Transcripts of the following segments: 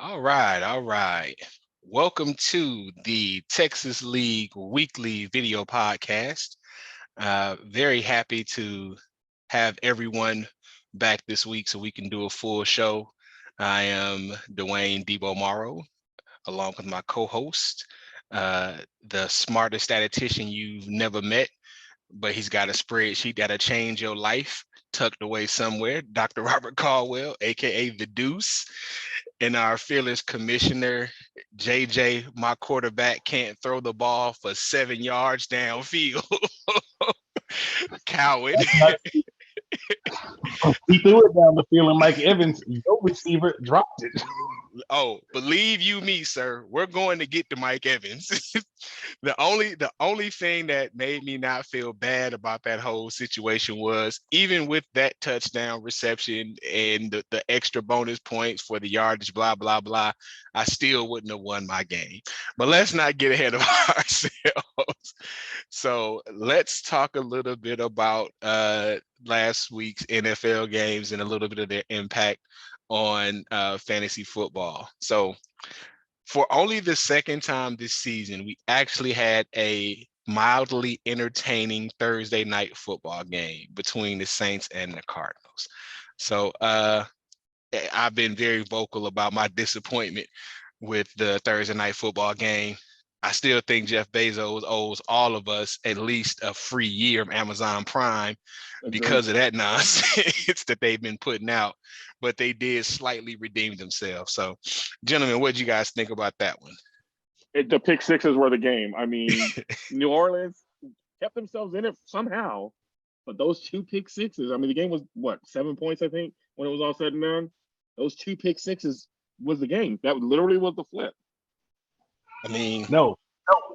All right, all right. Welcome to the Texas League Weekly Video Podcast. Very happy to have everyone back this week so we can do a full show. I am Dwayne Debo Morrow, along with my co-host, the smartest statistician you've never met, but he's got a spreadsheet that'll change your life tucked away somewhere, Dr. Robert Caldwell, aka The Deuce, and our fearless commissioner, JJ, my quarterback can't throw the ball for 7 yards downfield. Coward. He threw it down the field, and Mike Evans, your receiver, dropped it. Oh, believe you me, sir, we're going to get to Mike Evans. The only thing that made me not feel bad about that whole situation was even with that touchdown reception and the extra bonus points for the yardage, blah, blah, blah, I still wouldn't have won my game. But let's not get ahead of ourselves. So let's talk a little bit about last week's NFL games and a little bit of their impact on fantasy football. So for only the second time this season, we actually had a mildly entertaining Thursday night football game between the Saints and the Cardinals. So I've been very vocal about my disappointment with the Thursday night football game. I still think Jeff Bezos owes all of us at least a free year of Amazon Prime because of that nonsense that they've been putting out. But they did slightly redeem themselves. So, gentlemen, what do you guys think about that one? The pick sixes were the game. I mean, New Orleans kept themselves in it somehow, but those two pick sixes. I mean, the game was what, 7 points, I think, when it was all said and done. Those two pick sixes was the game. That literally was the flip. I mean, No,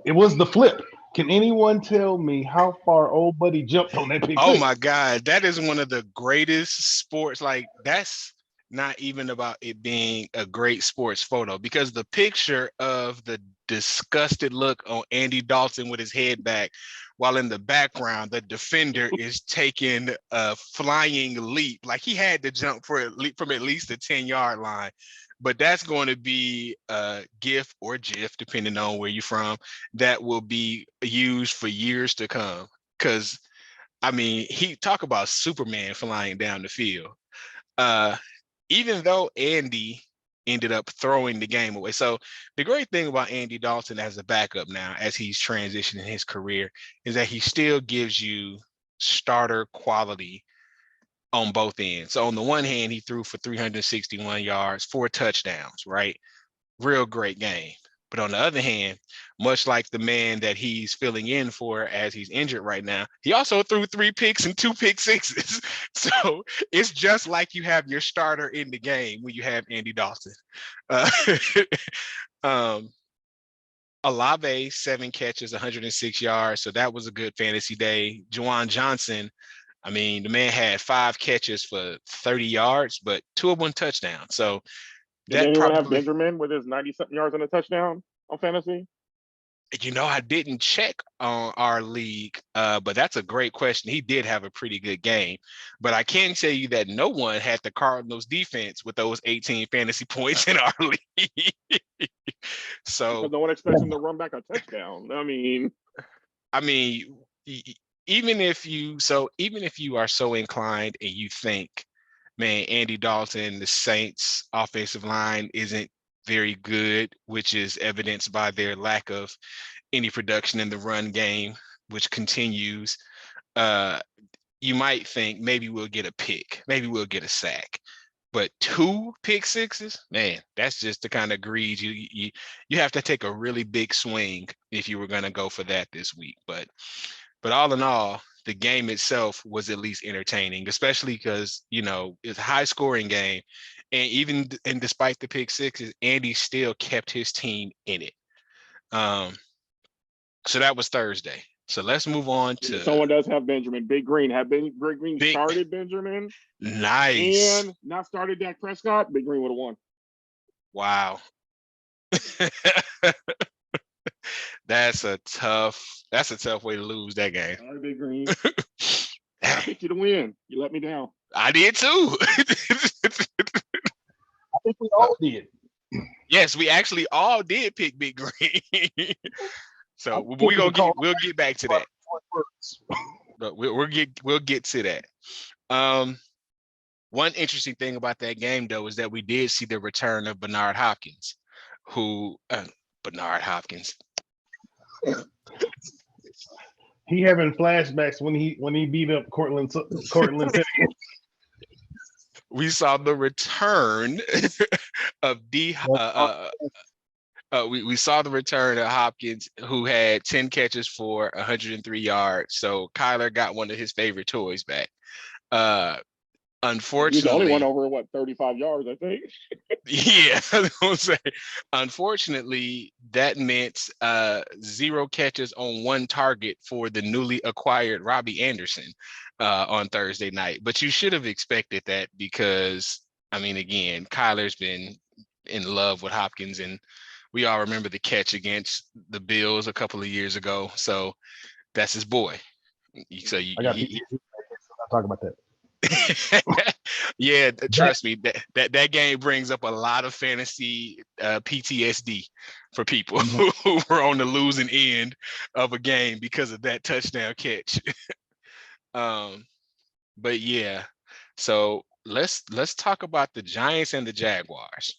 it was the flip. Can anyone tell me how far old buddy jumped on that pick? oh my God, that is one of the greatest sports. Like, that's not even about it being a great sports photo, because the picture of the disgusted look on Andy Dalton with his head back, while in the background, the defender is taking a flying leap. Like, he had to jump for from at least the 10-yard line. But that's going to be a GIF or GIF, depending on where you're from, that will be used for years to come. Because, I mean, he talk about Superman flying down the field. Even though Andy ended up throwing the game away. So the great thing about Andy Dalton as a backup now, as he's transitioning his career, is that he still gives you starter quality on both ends. So on the one hand, he threw for 361 yards, 4 touchdowns, right? Real great game. But on the other hand, much like the man that he's filling in for as he's injured right now, he also threw 3 picks and 2 pick sixes. So it's just like you have your starter in the game when you have Andy Dalton. Olave, 7 catches, 106 yards. So that was a good fantasy day. Juwan Johnson, I mean, the man had 5 catches for 30 yards, but 2 of them touchdowns. So did anyone have Benjamin with his 90-something yards and a touchdown on fantasy? I didn't check on our league, but that's a great question. He did have a pretty good game, but I can tell you that no one had the Cardinals defense with those 18 fantasy points in our league. So because no one expects him to run back a touchdown. I mean, even if you are so inclined and you think, man, Andy Dalton, the Saints offensive line isn't very good, which is evidenced by their lack of any production in the run game, which continues. You might think maybe we'll get a pick, maybe we'll get a sack, but 2 pick sixes, man, that's just the kind of greed you have to take a really big swing if you were going to go for that this week. But all in all, the game itself was at least entertaining, especially because, it's a high scoring game. And despite the pick sixes, Andy still kept his team in it. So that was Thursday. So let's move on to. Someone does have Benjamin. Big Green. Big Green started Benjamin. Nice. And not started Dak Prescott. Big Green would have won. Wow. That's a tough way to lose that game. All right, Big Green. I picked you to win. You let me down. I did too. I think we all did. Yes, we actually all did pick Big Green. So I'm kicking the call. we'll get back to that. But we'll get to that. One interesting thing about that game though is that we did see the return of Bernard Hopkins, who Bernard Hopkins. He having flashbacks when he beat up Cortland Finnegan. We saw the return of we saw the return of Hopkins, who had 10 catches for 103 yards. So Kyler got one of his favorite toys back. Unfortunately, he's the only one over 35 yards, I think. Yeah, I'm saying. Unfortunately, that meant 0 catches on 1 target for the newly acquired Robbie Anderson on Thursday night. But you should have expected that because, I mean, again, Kyler's been in love with Hopkins, and we all remember the catch against the Bills a couple of years ago. So that's his boy. So I got PTSD. I'll talk about that. Yeah, trust me, that game brings up a lot of fantasy PTSD for people who were on the losing end of a game because of that touchdown catch. But yeah, so let's talk about the Giants and the Jaguars.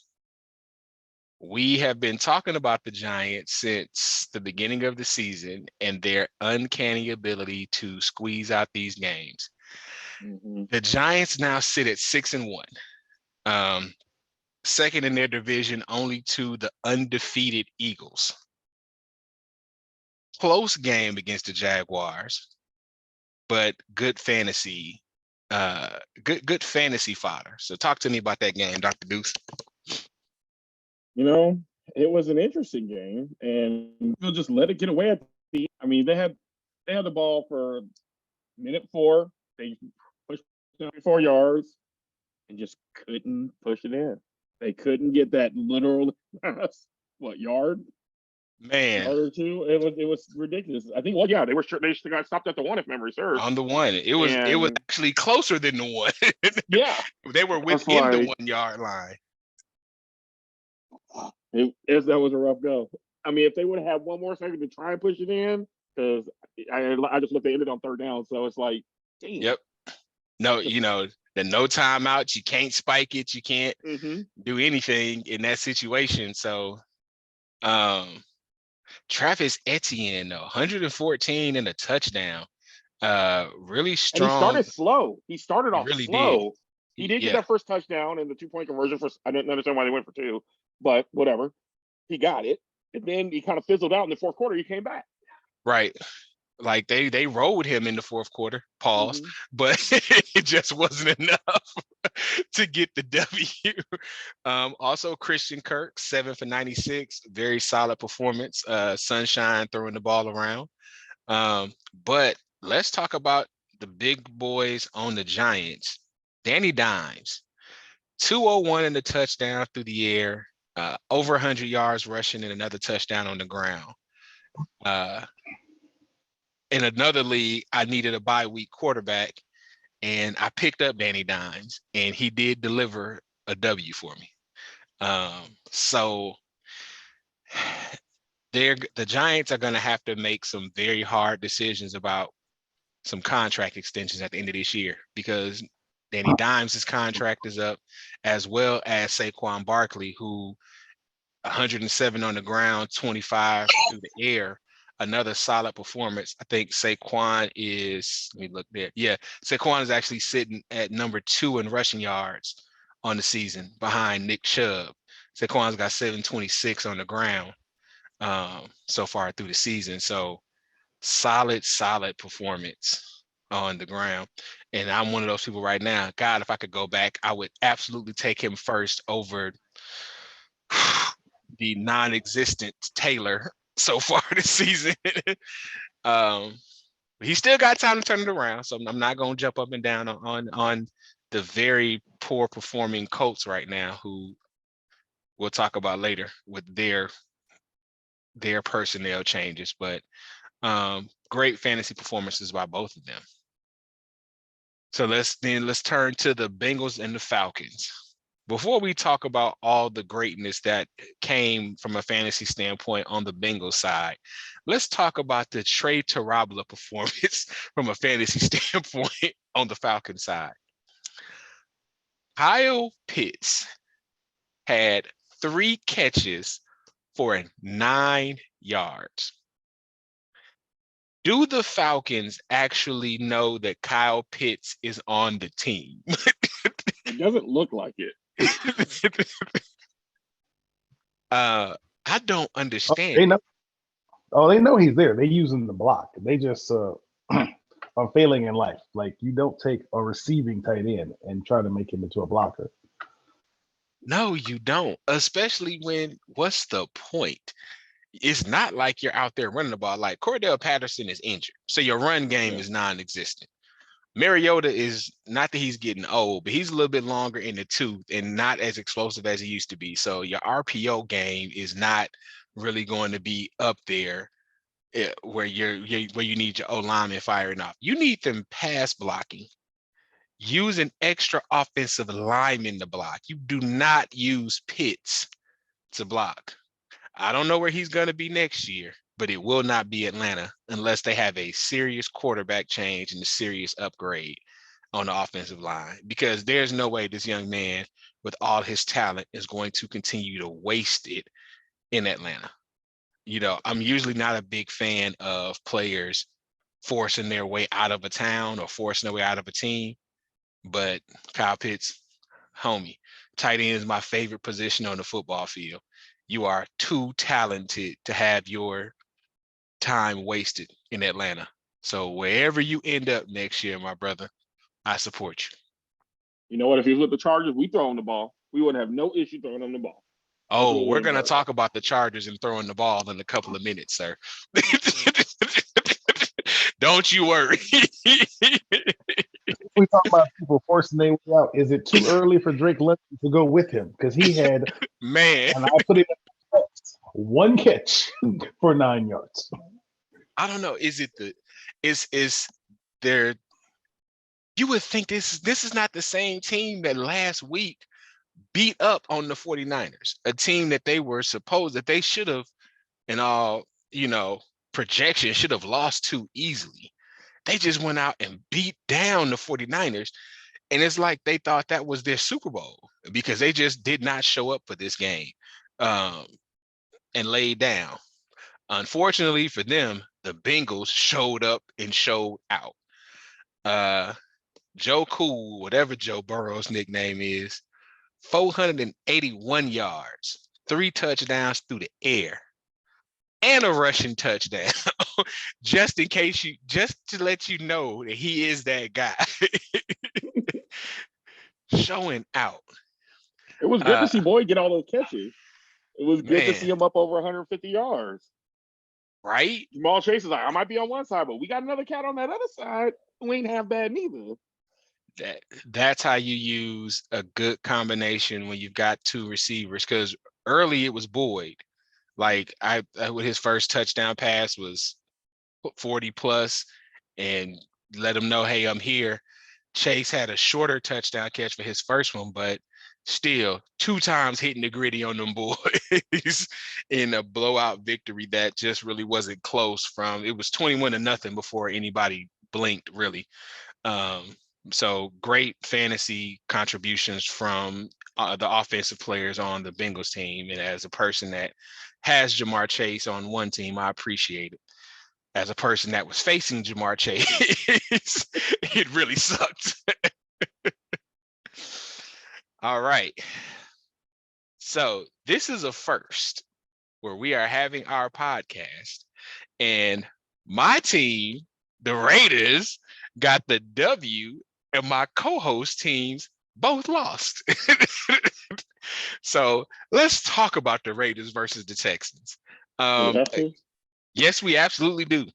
We have been talking about the Giants since the beginning of the season and their uncanny ability to squeeze out these games. The Giants now sit at 6-1, second in their division, only to the undefeated Eagles. Close game against the Jaguars, but good fantasy, good fantasy fodder. So talk to me about that game, Dr. Deuce. It was an interesting game, and we'll just let it get away at the. I mean, they had the ball for minute 4. They pushed 4 yards and just couldn't push it in. They couldn't get that literal yard? Man, Yard or 2. It was ridiculous. I think. Well, yeah, they got stopped at the 1 if memory serves. On the 1, it was actually closer than the 1. Yeah, they were within the 1 yard line. That was a rough go. I mean, if they would have had one more second to try and push it in, because I just looked, they ended on 3rd down, so it's like, damn. Yep. No, the no timeout, you can't spike it, you can't do anything in that situation. So, Travis Etienne, though, 114 and a touchdown, really strong. And he started slow. He started off really slow. Did. He did get that first touchdown and the 2-point conversion. I didn't understand why they went for 2, but whatever. He got it, and then he kind of fizzled out in the 4th quarter. He came back. Right. Like they rolled him in the 4th quarter, pause, but it just wasn't enough to get the W. Also, Christian Kirk, 7 for 96, very solid performance. Sunshine throwing the ball around. But let's talk about the big boys on the Giants. Danny Dimes, 201 in the touchdown through the air, over 100 yards rushing and another touchdown on the ground. In another league, I needed a bye week quarterback, and I picked up Danny Dimes, and he did deliver a W for me. So the Giants are going to have to make some very hard decisions about some contract extensions at the end of this year, because Danny Dimes' contract is up, as well as Saquon Barkley, who 107 on the ground, 25 through the air. Another solid performance. I think Saquon is, let me look there. Yeah, Saquon is actually sitting at number 2 in rushing yards on the season behind Nick Chubb. Saquon's got 726 on the ground so far through the season. So solid performance on the ground. And I'm one of those people right now. God, if I could go back, I would absolutely take him first over the non-existent Taylor so far this season. He still got time to turn it around, so I'm not going to jump up and down on the very poor performing Colts right now, who we'll talk about later with their personnel changes. But great fantasy performances by both of them. So let's turn to the Bengals and the Falcons. before we talk about all the greatness that came from a fantasy standpoint on the Bengals side, let's talk about the Trey Tarabla performance from a fantasy standpoint on the Falcons side. Kyle Pitts had 3 catches for 9 yards. Do the Falcons actually know that Kyle Pitts is on the team? It doesn't look like it. I don't They understand. know. Oh, they know he's there. They using the block. They just are failing in life. Like you don't take a receiving tight end and try to make him into a blocker. No, you don't. Especially when what's the point? It's not like you're out there running the ball. Like Cordell Patterson is injured, so your run game is non-existent. Mariota is not that he's getting old, but he's a little bit longer in the tooth and not as explosive as he used to be. So your RPO game is not really going to be up there where where you need your O lineman firing off. You need them pass blocking. Use an extra offensive lineman to block. You do not use Pitts to block. I don't know where he's going to be next year, but it will not be Atlanta unless they have a serious quarterback change and a serious upgrade on the offensive line, because there's no way this young man with all his talent is going to continue to waste it in Atlanta. You know, I'm usually not a big fan of players forcing their way out of a town or forcing their way out of a team, but Kyle Pitts, homie, tight end is my favorite position on the football field. You are too talented to have your time wasted in Atlanta. So wherever you end up next year, my brother, I support you. You know what? If he was with the Chargers, we throw him the ball. We wouldn't have no issue throwing him the ball. Oh, we're going to talk about the Chargers and throwing the ball in a couple of minutes, sir. Don't you worry. We talk about people forcing their way out. Is it too early for Drake London to go with him? Because he had, man, and I put it in one catch for 9 yards. I don't know. Is it is there? You would think this is not the same team that last week beat up on the 49ers, a team that they were supposed that they should have, in all, projections, should have lost to easily. They just went out and beat down the 49ers. And it's like they thought that was their Super Bowl because they just did not show up for this game and laid down. Unfortunately for them, the Bengals showed up and showed out. Joe Cool, whatever Joe Burrow's nickname is, 481 yards, 3 touchdowns through the air, and a rushing touchdown. just to let you know that he is that guy. Showing out. It was good to see Boyd get all those catches. It was good to see him up over 150 yards. Right? Jamal Chase is like, I might be on one side, but we got another cat on that other side who ain't half bad neither. That's how you use a good combination when you've got 2 receivers. Because early it was Boyd. Like I with his first touchdown pass was 40 plus and let him know, hey, I'm here. Chase had a shorter touchdown catch for his first one, but still 2 times hitting the gritty on them boys in a blowout victory that just really wasn't close. It was 21-0 before anybody blinked, really. So great fantasy contributions from the offensive players on the Bengals team. And as a person that has Jamar Chase on one team, I appreciate it. As a person that was facing Jamar Chase, it really sucked. All right. So this is a first where we are having our podcast, and my team, the Raiders, got the W, and my co-host teams both lost. So let's talk about the Raiders versus the Texans. Yes, we absolutely do.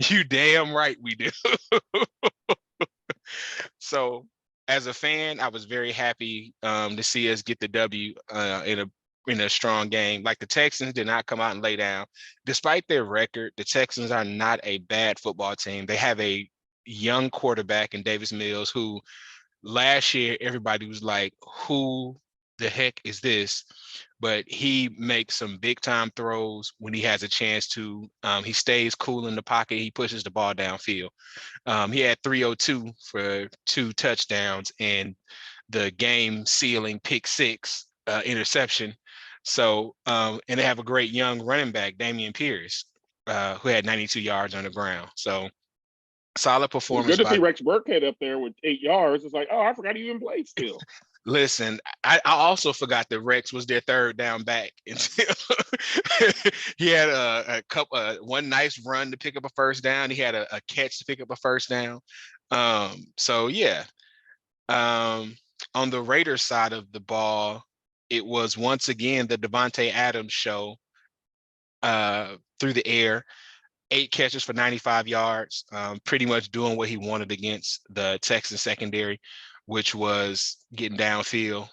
You damn right we do. So as a fan, I was very happy to see us get the W in a strong game. Like the Texans did not come out and lay down. Despite their record, the Texans are not a bad football team. They have a young quarterback in Davis Mills who last year, everybody was like, who the heck is this? But he makes some big time throws when he has a chance to. He stays cool in the pocket. He pushes the ball downfield. He had 302 for 2 touchdowns and the game sealing pick 6 interception. So, and they have a great young running back, Damian Pierce, who had 92 yards on the ground. So, solid It was performance good to see by. Rex Burkhead up there with 8 yards. It's like, oh, I forgot he even played still. Listen, I also forgot that Rex was their third down back until he had a couple one nice run to pick up a first down. He had a catch to pick up a first down. So yeah. On the Raiders side of the ball, it was once again the Devontae Adams show through the air. 8 catches for 95 yards, pretty much doing what he wanted against the Texans secondary, which was getting downfield.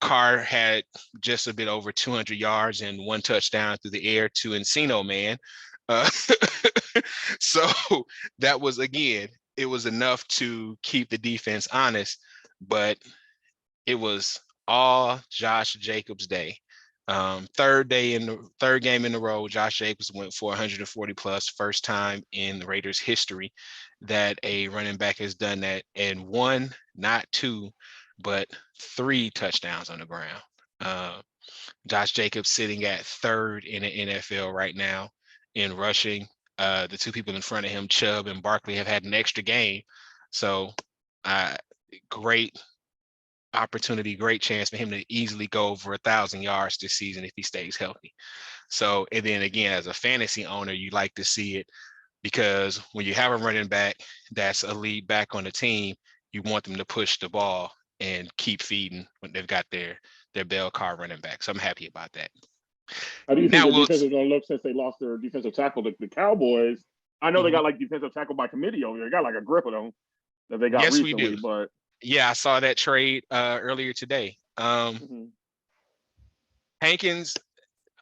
Carr had just a bit over 200 yards and 1 touchdown through the air to Encino Man. Uh, so that was, again, it was enough to keep the defense honest, but it was all Josh Jacobs' day. Third game in a row, Josh Jacobs went for 140 plus, first time in the Raiders history that a running back has done that, and 1, not 2, but 3 touchdowns on the ground. Josh Jacobs sitting at 3rd in the NFL right now in rushing. The 2 people in front of him, Chubb and Barkley, have had an extra game. So great opportunity, great chance for him to easily go over 1,000 yards this season if he stays healthy. So, and then again, as a fantasy owner, you like to see it because when you have a running back that's a lead back on the team, you want them to push the ball and keep feeding when they've got their bell car running back. So I'm happy about that. How do you think Now their defense is going to look since they lost their defensive tackle? The Cowboys, I know they got like defensive tackle by committee over there. They got like a grip of them that they got yes, recently, we do. but Yeah, I saw that trade earlier today. Hankins,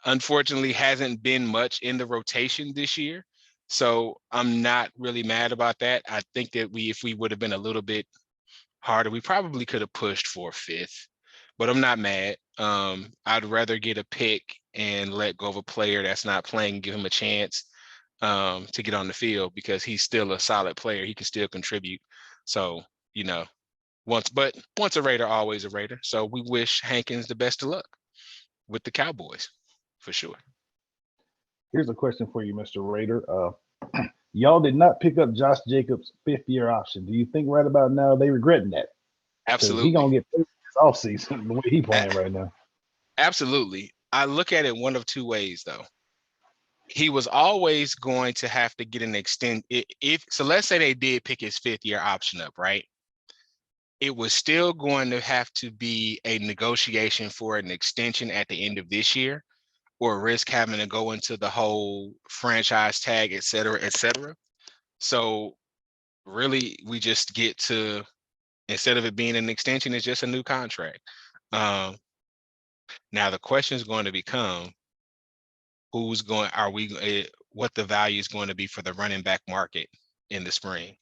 unfortunately, hasn't been much in the rotation this year. So I'm not really mad about that. I think that if we would have been a little bit harder, we probably could have pushed for a 5th, but I'm not mad. I'd rather get a pick and let go of a player that's not playing, give him a chance to get on the field because he's still a solid player. He can still contribute. So, once a Raider, always a Raider. So we wish Hankins the best of luck with the Cowboys, for sure. Here's a question for you, Mr. Raider. Y'all did not pick up Josh Jacobs' 5th-year option. Do you think right about now they regretting that? Absolutely. He gonna get paid this offseason the way he playing right now. Absolutely. I look at it one of 2 ways, though. He was always going to have to get an extend. So let's say they did pick his 5th-year option up, right? It was still going to have to be a negotiation for an extension at the end of this year, or risk having to go into the whole franchise tag, et cetera, et cetera. So really, we just get to, instead of it being an extension, it's just a new contract. Now the question is going to become, what the value is going to be for the running back market in the spring.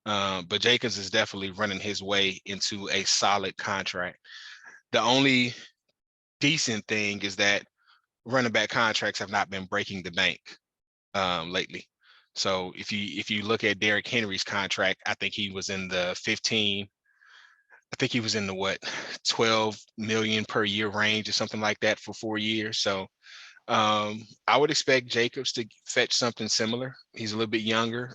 But Jacobs is definitely running his way into a solid contract. The only decent thing is that running back contracts have not been breaking the bank lately. So if you look at Derrick Henry's contract, I think he was in the 12 million per year range or something like that for 4 years. So I would expect Jacobs to fetch something similar. He's a little bit younger,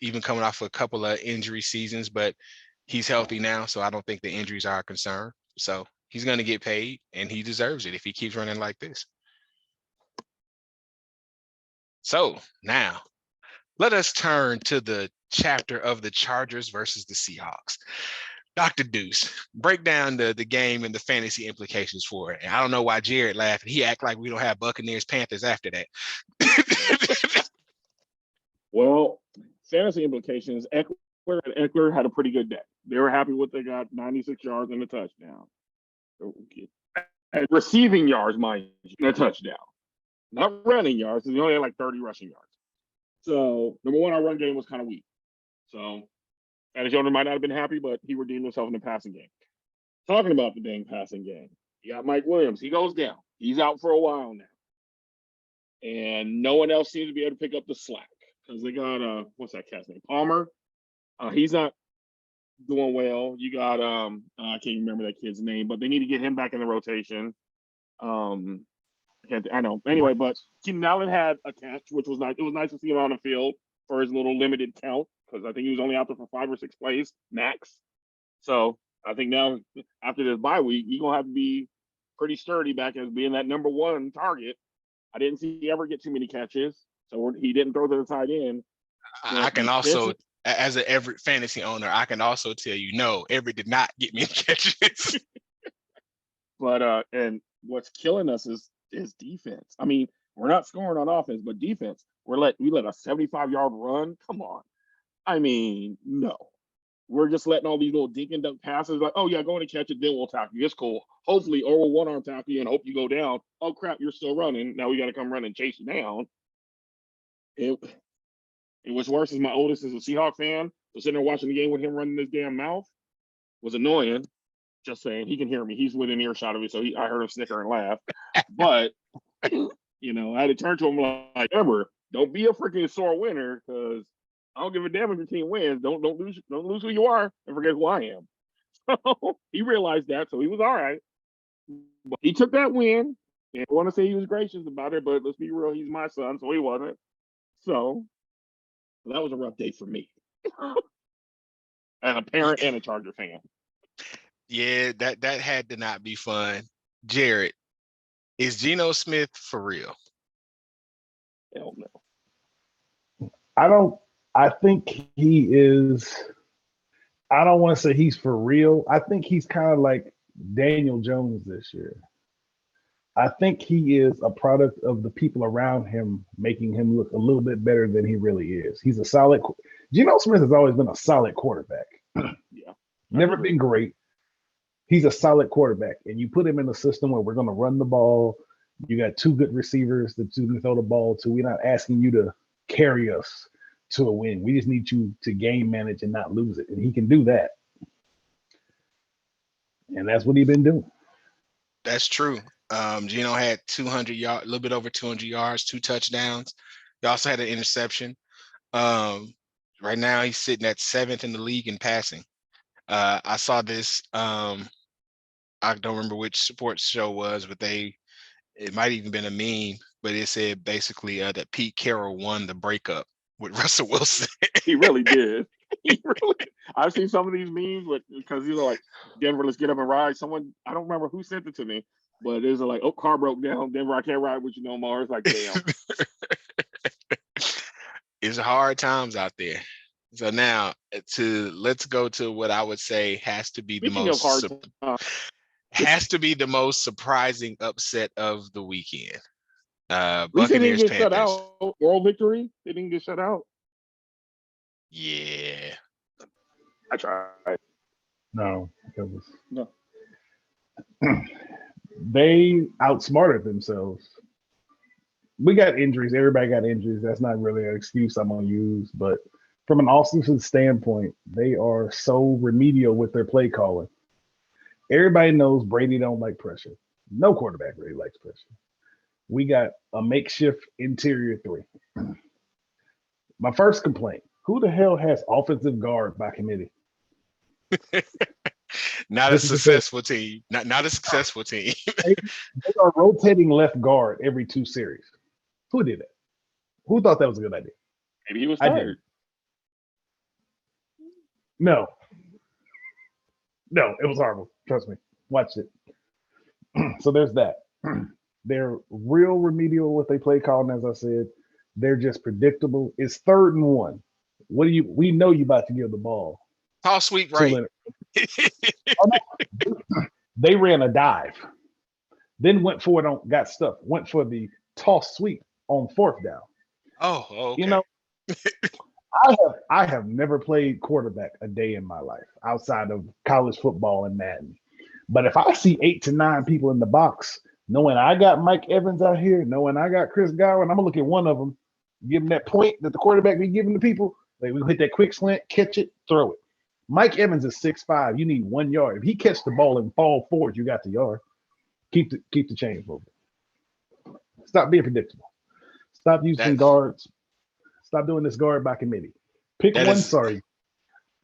even coming off a couple of injury seasons, but he's healthy now, so I don't think the injuries are a concern. So he's going to get paid, and he deserves it if he keeps running like this. So now let us turn to the chapter of the Chargers versus the Seahawks. Dr. Deuce, break down the game and the fantasy implications for it. And I don't know why Jared laughed. He act like we don't have Buccaneers Panthers after that. Well, fantasy implications. Eckler had a pretty good day. They were happy with they got 96 yards and a touchdown. And receiving yards, mind you, and a touchdown. Not running yards, because he only had like 30 rushing yards. So, number one, our run game was kind of weak. So, And his owner might not have been happy, but he redeemed himself in the passing game. Talking about the dang passing game, you got Mike Williams. He goes down. He's out for a while now. And no one else seems to be able to pick up the slack because they got what's that cat's name? Palmer. He's not doing well. You got I can't remember that kid's name, but they need to get him back in the rotation. I know. Anyway, but Keenan Allen had a catch, which was nice. It was nice to see him on the field for his little limited count because I think he was only out there for 5 or 6 plays max. So I think now after this bye week, you're gonna have to be pretty sturdy back as being that number 1 target. I didn't see he ever get too many catches, so he didn't throw to the tight end. I can also, as an Everett fantasy owner, I can also tell you, no, Everett did not get me catches. But and what's killing us is defense. I mean, we're not scoring on offense, but defense. We let a 75-yard run. Come on. I mean, no. We're just letting all these little dink and dunk passes like, oh yeah, go in and catch it, then we'll tackle you. It's cool. Hopefully, or we'll one-arm tackle you and hope you go down. Oh crap, you're still running. Now we got to come run and chase you down. It was worse as my oldest is a Seahawk fan. So sitting there watching the game with him running his damn mouth was annoying. Just saying, he can hear me. He's within earshot of me, so I heard him snicker and laugh. But I had to turn to him like, remember, don't be a freaking sore winner because I don't give a damn if your team wins. Don't lose who you are and forget who I am. So he realized that, so he was all right. But he took that win. And I want to say he was gracious about it, but let's be real, he's my son, so he wasn't. So that was a rough day for me. As a parent and a Charger fan. Yeah, that had to not be fun. Jared, is Geno Smith for real? Hell no. I think he is. I don't want to say he's for real. I think he's kind of like Daniel Jones this year. I think he is a product of the people around him making him look a little bit better than he really is. He's a solid. Geno Smith has always been a solid quarterback. Yeah. Never been great. He's a solid quarterback. And you put him in a system where we're going to run the ball. You got 2 good receivers that you can throw the ball to. We're not asking you to carry us to a win. We just need you to game manage and not lose it. And he can do that. And that's what he's been doing. That's true. Geno had 200 yards, a little bit over 200 yards, 2 touchdowns. He also had an interception. Right now, he's sitting at 7th in the league in passing. I saw this. I don't remember which sports show was, but it might even been a meme, but it said basically that Pete Carroll won the breakup with Russell Wilson. He really did. I've seen some of these memes because like Denver, let's get up and ride. Someone, I don't remember who sent it to me, but it's like, oh, car broke down. Denver, I can't ride with you no more. It's like, damn. It's hard times out there. So now let's go to what I would say has to be the most surprising upset of the weekend. Buccaneers, get shut Panthers. out. Oral victory. They didn't get shut out. Yeah. I tried. No, it was no. They outsmarted themselves. We got injuries. Everybody got injuries. That's not really an excuse I'm gonna use, but from an offensive standpoint, they are so remedial with their play calling. Everybody knows Brady don't like pressure. No quarterback really likes pressure. We got a makeshift interior 3. My first complaint, who the hell has offensive guard by committee? Not a successful team. Not a successful team. They are rotating left guard every 2 series. Who did that? Who thought that was a good idea? Maybe he was tired. No, it was horrible. Trust me. Watch it. So there's that. They're real remedial with they play calling, as I said. They're just predictable. It's 3rd and 1. We know you about to give the ball. How sweet, right? They ran a dive. Then went for it got stuff. Went for the toss sweep on 4th down. Oh, okay. I have never played quarterback a day in my life outside of college football and Madden. But if I see 8 to 9 people in the box, knowing I got Mike Evans out here, knowing I got Chris Godwin, I'm gonna look at one of them, give him that point that the quarterback be giving to people. Like we hit that quick slant, catch it, throw it. Mike Evans is 6'5". You need 1 yard. If he catch the ball and fall forward, you got the yard. Keep the chains moving. Stop being predictable. Stop using That guards. Stop doing this guard by committee. Pick that one, is sorry,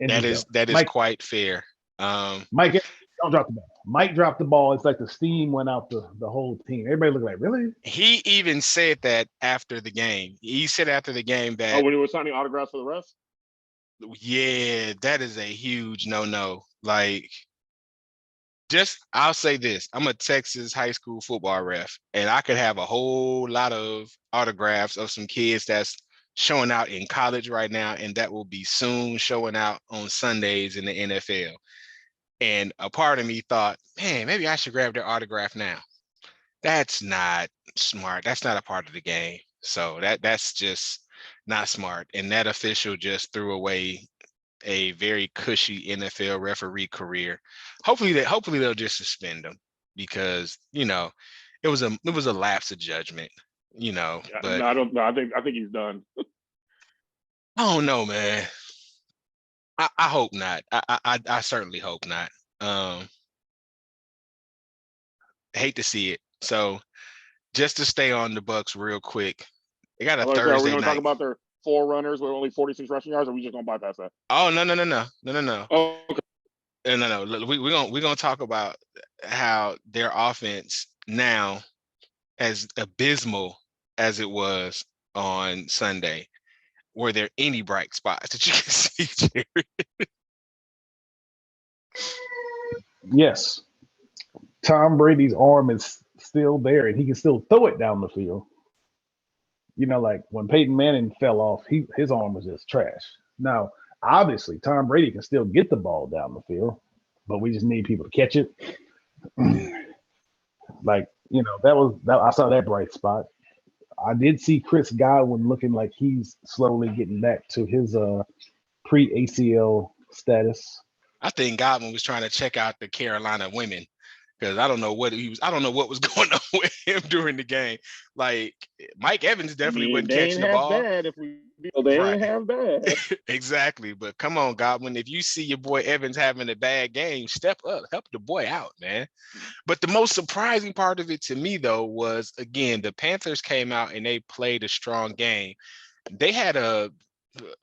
and just go. that is Mike, quite fair. Mike, don't drop the ball. Mike dropped the ball. It's like the steam went out the whole team. Everybody looked like, really? He even said that after the game. He said after the game that, when he was signing autographs for the rest? yeah, that is a huge no-no. Like, I'll say this. I'm a Texas high school football ref, and I could have a whole lot of autographs of some kids that's showing out in college right now, and that will be soon showing out on Sundays in the NFL. And a part of me thought, man, maybe I should grab their autograph now. That's not smart. That's not a part of the game. So that's just not smart. And that official just threw away a very cushy NFL referee career. Hopefully they'll just suspend him, because it was a lapse of judgment. But No, I don't know. I think he's done. I don't know, man. I hope not. I certainly hope not. Hate to see it. So just to stay on the Bucks real quick, they got a Are we Thursday going to talk night. about their 4 runners with only 46 rushing yards, or are we just going to bypass that? Oh, no. Oh, okay. No. We're gonna talk about how their offense now, as abysmal as it was on Sunday, were there any bright spots that you can see, Jerry? Yes. Tom Brady's arm is still there, and he can still throw it down the field. Like when Peyton Manning fell off, his arm was just trash. Now, obviously, Tom Brady can still get the ball down the field, but we just need people to catch it. I saw that bright spot. I did see Chris Godwin looking like he's slowly getting back to his pre-ACL status. I think Godwin was trying to check out the Carolina women, because I don't know what was going on with him during the game. Like, Mike Evans definitely wasn't catching the ball. Bad if we they ain't half bad. Exactly. But come on, Godwin. If you see your boy Evans having a bad game, step up, help the boy out, man. But the most surprising part of it to me, though, was, again, the Panthers came out and they played a strong game. They had a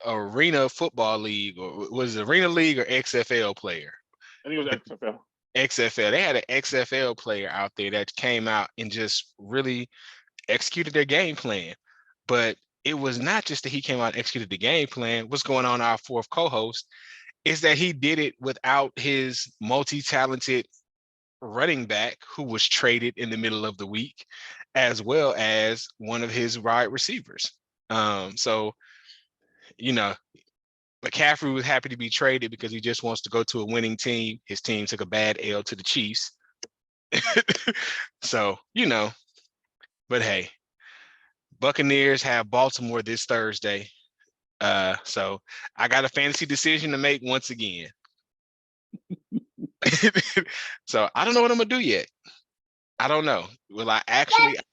Arena Football League, or was it Arena League or XFL player? I think it was XFL. XFL. They had an XFL player out there that came out and just really executed their game plan. But it was not just that he came out and executed the game plan. What's going on, our fourth co-host, is that he did it without his multi-talented running back, who was traded in the middle of the week, as well as one of his wide receivers. So McCaffrey was happy to be traded because he just wants to go to a winning team. His team took a bad L to the Chiefs. So, but hey, Buccaneers have Baltimore this Thursday. So I got a fantasy decision to make once again. So I don't know what I'm gonna do yet. I don't know. Will I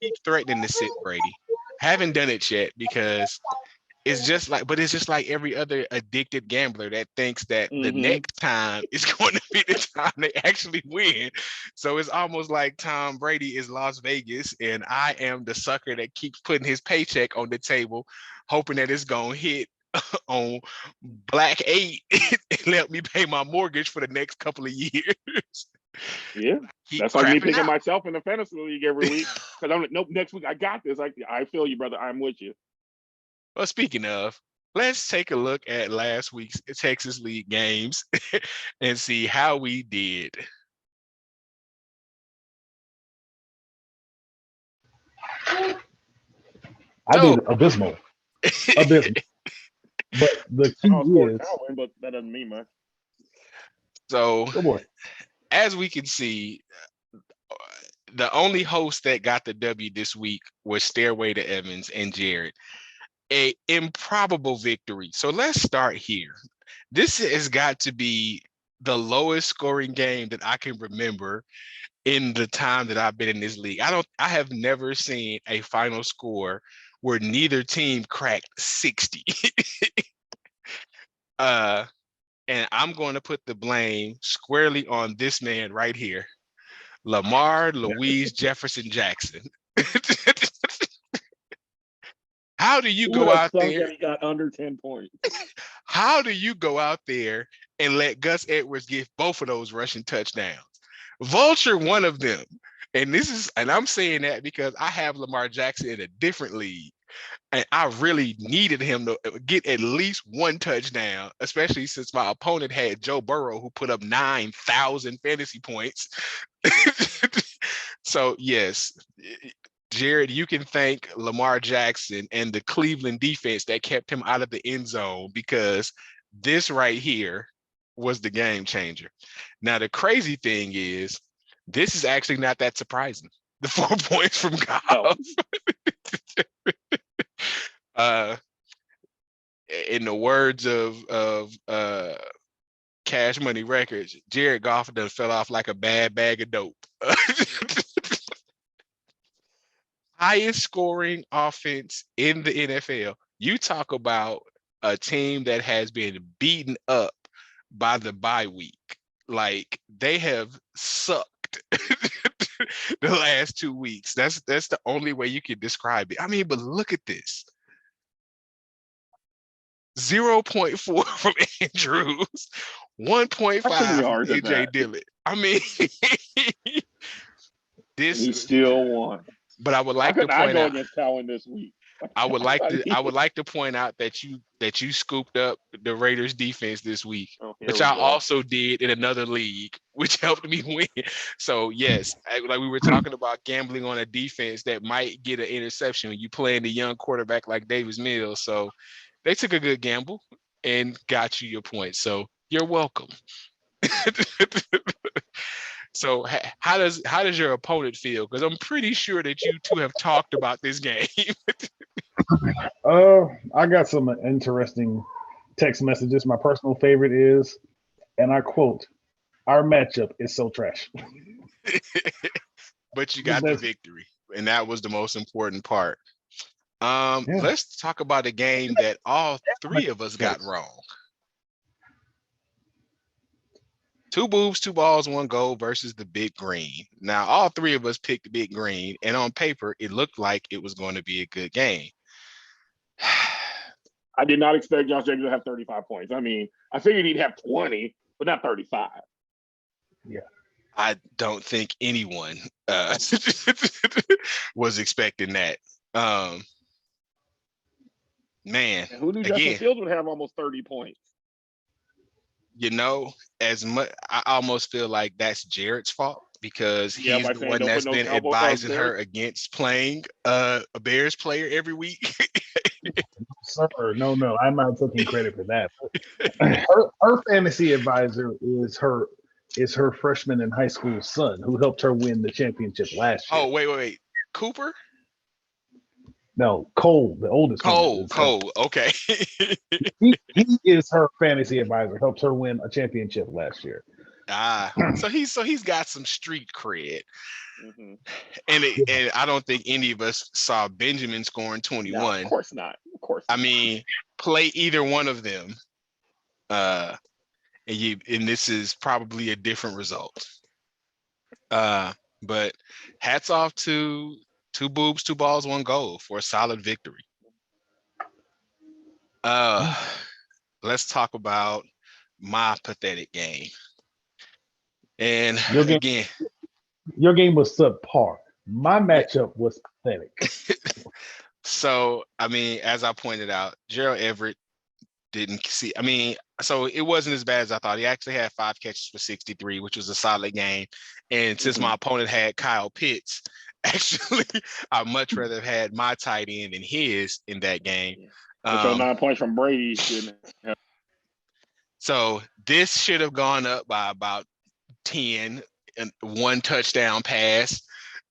keep threatening to sit Brady? I haven't done it yet, because it's just like every other addicted gambler that thinks that the next time is going to be the time they actually win. So it's almost like Tom Brady is Las Vegas, and I am the sucker that keeps putting his paycheck on the table, hoping that it's going to hit on Black 8 and help me pay my mortgage for the next couple of years. Yeah, that's like me picking myself in the fantasy league every week, because I'm like, nope, next week I got this. I feel you, brother. I'm with you. Well, speaking of, let's take a look at last week's Texas League games and see how we did. I did abysmal. Abysmal. But the key is, but that doesn't mean much. So, as we can see, the only host that got the W this week was Stairway to Evans and Jared. A improbable victory. So let's start here. This has got to be the lowest scoring game that I can remember in the time that I've been in this league. I have never seen a final score where neither team cracked 60. And I'm going to put the blame squarely on this man right here, Lamar Louise Jefferson Jackson. How do you Who would go have out thunk there? that he got under 10 points? How do you go out there and let Gus Edwards get both of those rushing touchdowns? Vulture one of them. And I'm saying that because I have Lamar Jackson in a different league. And I really needed him to get at least one touchdown, especially since my opponent had Joe Burrow, who put up 9,000 fantasy points. So, yes, Jared, you can thank Lamar Jackson and the Cleveland defense that kept him out of the end zone, because this right here was the game changer. Now, the crazy thing is, this is actually not that surprising. The 4 points from Goff. No. In the words of Cash Money Records, Jared Goff done fell off like a bad bag of dope. Highest scoring offense in the NFL. You talk about a team that has been beaten up by the bye week. Like, they have sucked the last 2 weeks. That's the only way you can describe it. I mean, but look at this. 0.4 from Andrews, 1.5 from yards at AJ that. Dillon. I mean, And this, he still won. but I would How like to could I point go out, against Cowan this week? I would like to point out that you scooped up the Raiders defense this week, Oh, here which we I go. also did in another league, which helped me win. So yes, like we were talking about gambling on a defense that might get an interception when you playing a young quarterback like Davis Mills. So they took a good gamble and got you your points. So you're welcome. So how does your opponent feel? Because I'm pretty sure that you two have talked about this game. I got some interesting text messages. My personal favorite is, and I quote, "Our matchup is so trash." But you got the victory, and that was the most important part. Let's talk about a game that all three of us got wrong. Two boobs, two balls, one goal versus the Big Green. Now, all three of us picked the Big Green, and on paper, it looked like it was going to be a good game. I did not expect Josh Jacobs to have 35 points. I mean, I figured he'd have 20, but not 35. Yeah. I don't think anyone was expecting that. Man, And who knew Justin again, Fields would have almost 30 points? you know, as much, I almost feel like that's Jared's fault, because he's by the saying one don't that's put no been cowboy thugs advising there. her against playing a Bears player every week. Sir, no, I'm not taking credit for that. Her fantasy advisor is her freshman in high school son, who helped her win the championship last year. Oh, wait. Cooper? No, Cole, the oldest one. Cole. Okay. He is her fantasy advisor, helped her win a championship last year. So he's got some street cred. Mm-hmm. And I don't think any of us saw Benjamin scoring 21. No, of course not. I mean, play either one of them, and this is probably a different result. But hats off to two boobs, two balls, one goal for a solid victory. Let's talk about my pathetic game. And again, your game was subpar. My matchup was pathetic. So, I mean, as I pointed out, Gerald Everett didn't see. I mean, so it wasn't as bad as I thought. He actually had 5 catches for 63, which was a solid game. And since my opponent had Kyle Pitts, actually, I'd much rather have had my tight end than his in that game. So 9 points from Brady. So this should have gone up by about 10 and 1 touchdown pass.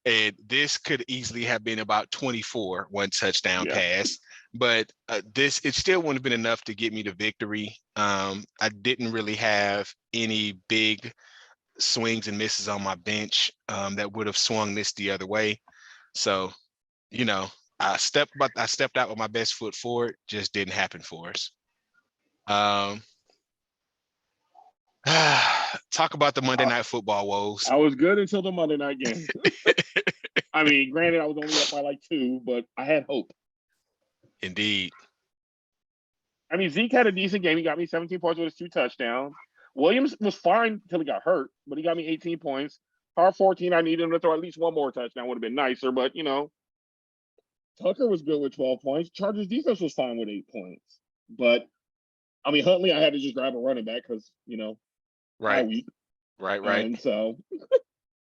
And this could easily have been about 24 1 touchdown pass. But it still wouldn't have been enough to get me the victory. I didn't really have any big swings and misses on my bench that would have swung this the other way. So, you know, I stepped out with my best foot forward. Just didn't happen for us. Talk about the Monday Night Football woes. I was good until the Monday night game. I mean, granted, I was only up by like 2, but I had hope. Indeed. I mean, Zeke had a decent game. He got me 17 points with his 2 touchdowns. Williams was fine until he got hurt, but he got me 18 points. Par 14, I needed him to throw at least one more touchdown. Would have been nicer, but, Tucker was good with 12 points. Chargers defense was fine with 8 points. But, I mean, Huntley, I had to just grab a running back because, Right. week. Right. And so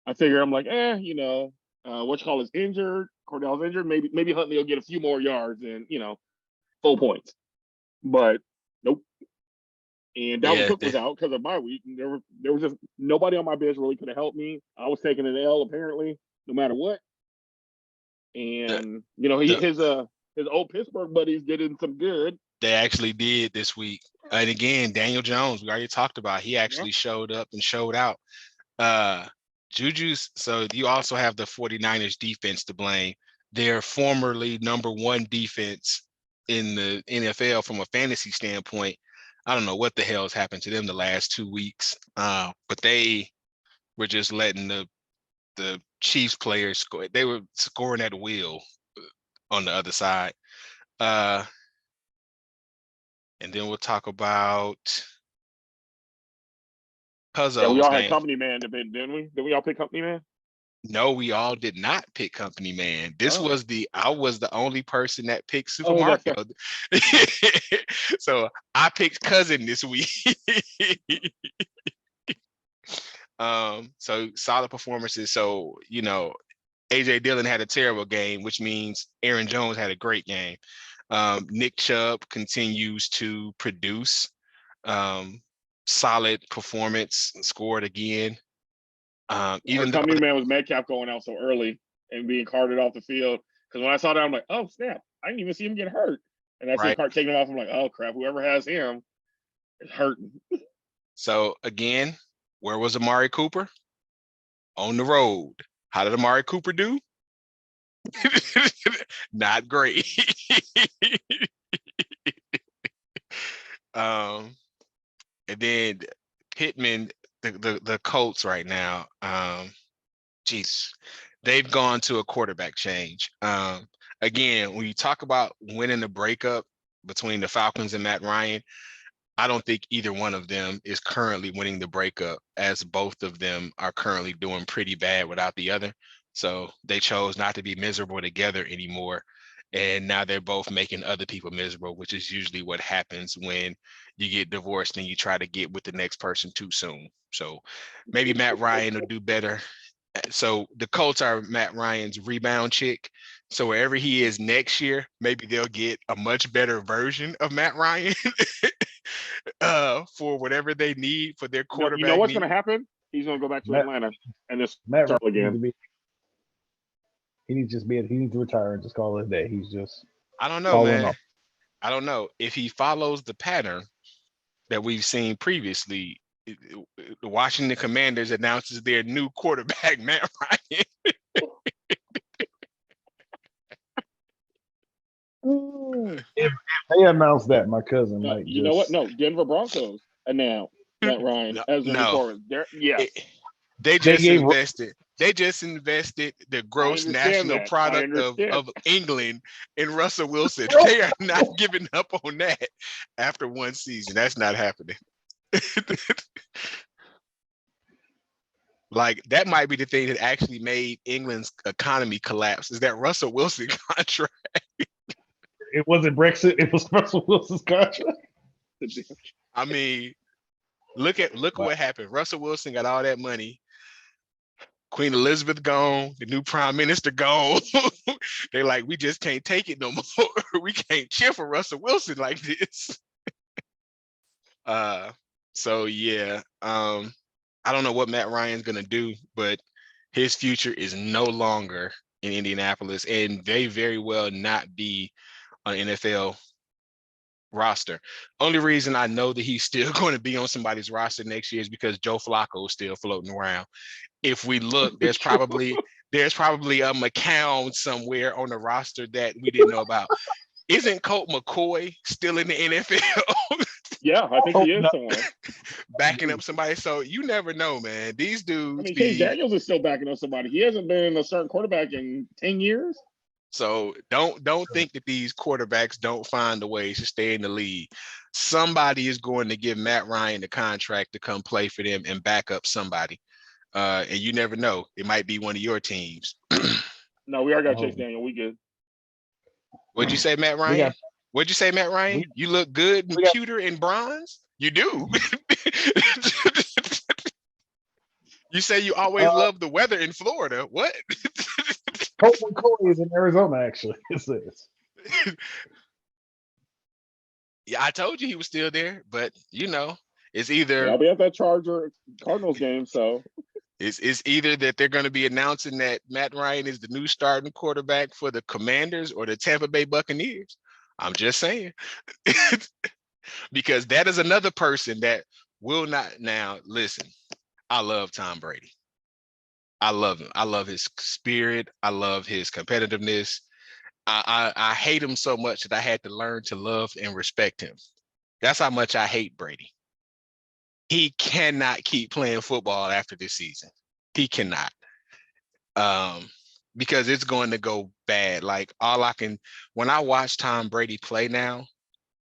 I figure I'm like, is injured. Cordell's injured. Maybe Huntley will get a few more yards and, full points. But nope. And Dalvin Cook was out because of my week. And there was just nobody on my bench really could have helped me. I was taking an L apparently, no matter what. And his old Pittsburgh buddies did him some good. They actually did this week. And again, Daniel Jones, we already talked about. He actually showed up and showed out. Juju's. So you also have the 49ers defense to blame. Their formerly number 1 defense in the NFL from a fantasy standpoint. I don't know what the hell has happened to them the last 2 weeks, but they were just letting the Chiefs players score. They were scoring at will on the other side. And then we'll talk about Puzzle's we all game. had Company Man debate, didn't we? Did we all pick Company Man? No, we all did not pick Company Man. I was the only person that picked Super Mario. So I picked Cousin this week. So solid performances. So, AJ Dillon had a terrible game, which means Aaron Jones had a great game. Nick Chubb continues to produce solid performance, scored again. Even Company Man was Metcalf going out so early and being carted off the field. Because when I saw that, I'm like, oh snap! I didn't even see him get hurt. And I see the cart taking him off. I'm like, oh crap! Whoever has him is hurting. So again, where was Amari Cooper? On the road. How did Amari Cooper do? Not great. And then Pittman, the Colts right now, they've gone to a quarterback change. Again, when you talk about winning the breakup between the Falcons and Matt Ryan, I don't think either one of them is currently winning the breakup, as both of them are currently doing pretty bad without the other. So they chose not to be miserable together anymore. And now they're both making other people miserable, which is usually what happens when you get divorced and you try to get with the next person too soon. So maybe Matt Ryan will do better. So the Colts are Matt Ryan's rebound chick. So wherever he is next year, maybe they'll get a much better version of Matt Ryan for whatever they need for their quarterback. You know what's going to happen? He's going to go back to Atlanta and just start again. He needs to retire and just call it a day. He's just. I don't know, man. I don't know if he follows the pattern that we've seen previously. The Washington Commanders announces their new quarterback, Matt Ryan. If they announced that, my cousin might. You know what? No, Denver Broncos announced Matt Ryan as the new quarterback. Yes, they just invested the gross national product of England in Russell Wilson. They are not giving up on that after one season. That's not happening. Like, that might be the thing that actually made England's economy collapse, is that Russell Wilson contract. It wasn't Brexit. It was Russell Wilson's contract. I mean, look what happened. Russell Wilson got all that money. Queen Elizabeth gone. The new prime minister gone. They're like, we just can't take it no more. We can't cheer for Russell Wilson like this. So yeah. I don't know what Matt Ryan's gonna do, but his future is no longer in Indianapolis, and they very well not be on NFL roster. Only reason I know that he's still going to be on somebody's roster next year is because Joe Flacco is still floating around. If we look, there's probably a McCown somewhere on the roster that we didn't know about. Isn't Colt McCoy still in the NFL? Yeah, I think he is no. somewhere. backing up somebody. So you never know, man. These I dudes mean, Chase be Daniels is still backing up somebody. He hasn't been a certain quarterback in 10 years. so don't think that these quarterbacks don't find a way to stay in the league. Somebody is going to give Matt Ryan the contract to come play for them and back up somebody. And you never know. It might be one of your teams. No, we already got Oh, Chase Daniel. We good. What'd you say, Matt we Ryan? got What'd you say, Matt Ryan? we, You look good in we got pewter and bronze? You do. You say you always uh love the weather in Florida. What? Colt McCoy is in Arizona, actually. It says. Yeah, I told you he was still there, but it's Yeah, either I'll be at that Charger Cardinals game. So it's either that they're going to be announcing that Matt Ryan is the new starting quarterback for the Commanders or the Tampa Bay Buccaneers. I'm just saying. Because that is another person that will not. Now listen, I love Tom Brady. I love him. I love his spirit. I love his competitiveness. I hate him so much that I had to learn to love and respect him. That's how much I hate Brady. He cannot keep playing football after this season. He cannot. Because it's going to go bad. Like when I watch Tom Brady play now,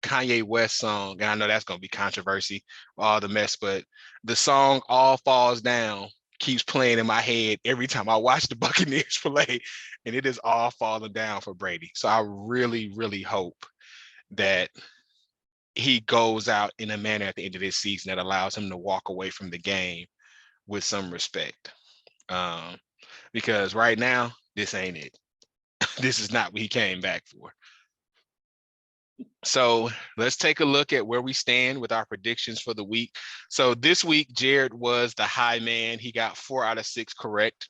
Kanye West song, and I know that's going to be controversy, all the mess, but the song All Falls Down keeps playing in my head every time I watch the Buccaneers play, and it is all falling down for Brady. So I really, really hope that he goes out in a manner at the end of this season that allows him to walk away from the game with some respect. Because right now, this ain't it. This is not what he came back for. So let's take a look at where we stand with our predictions for the week. So this week, Jared was the high man. He got 4 out of 6 correct,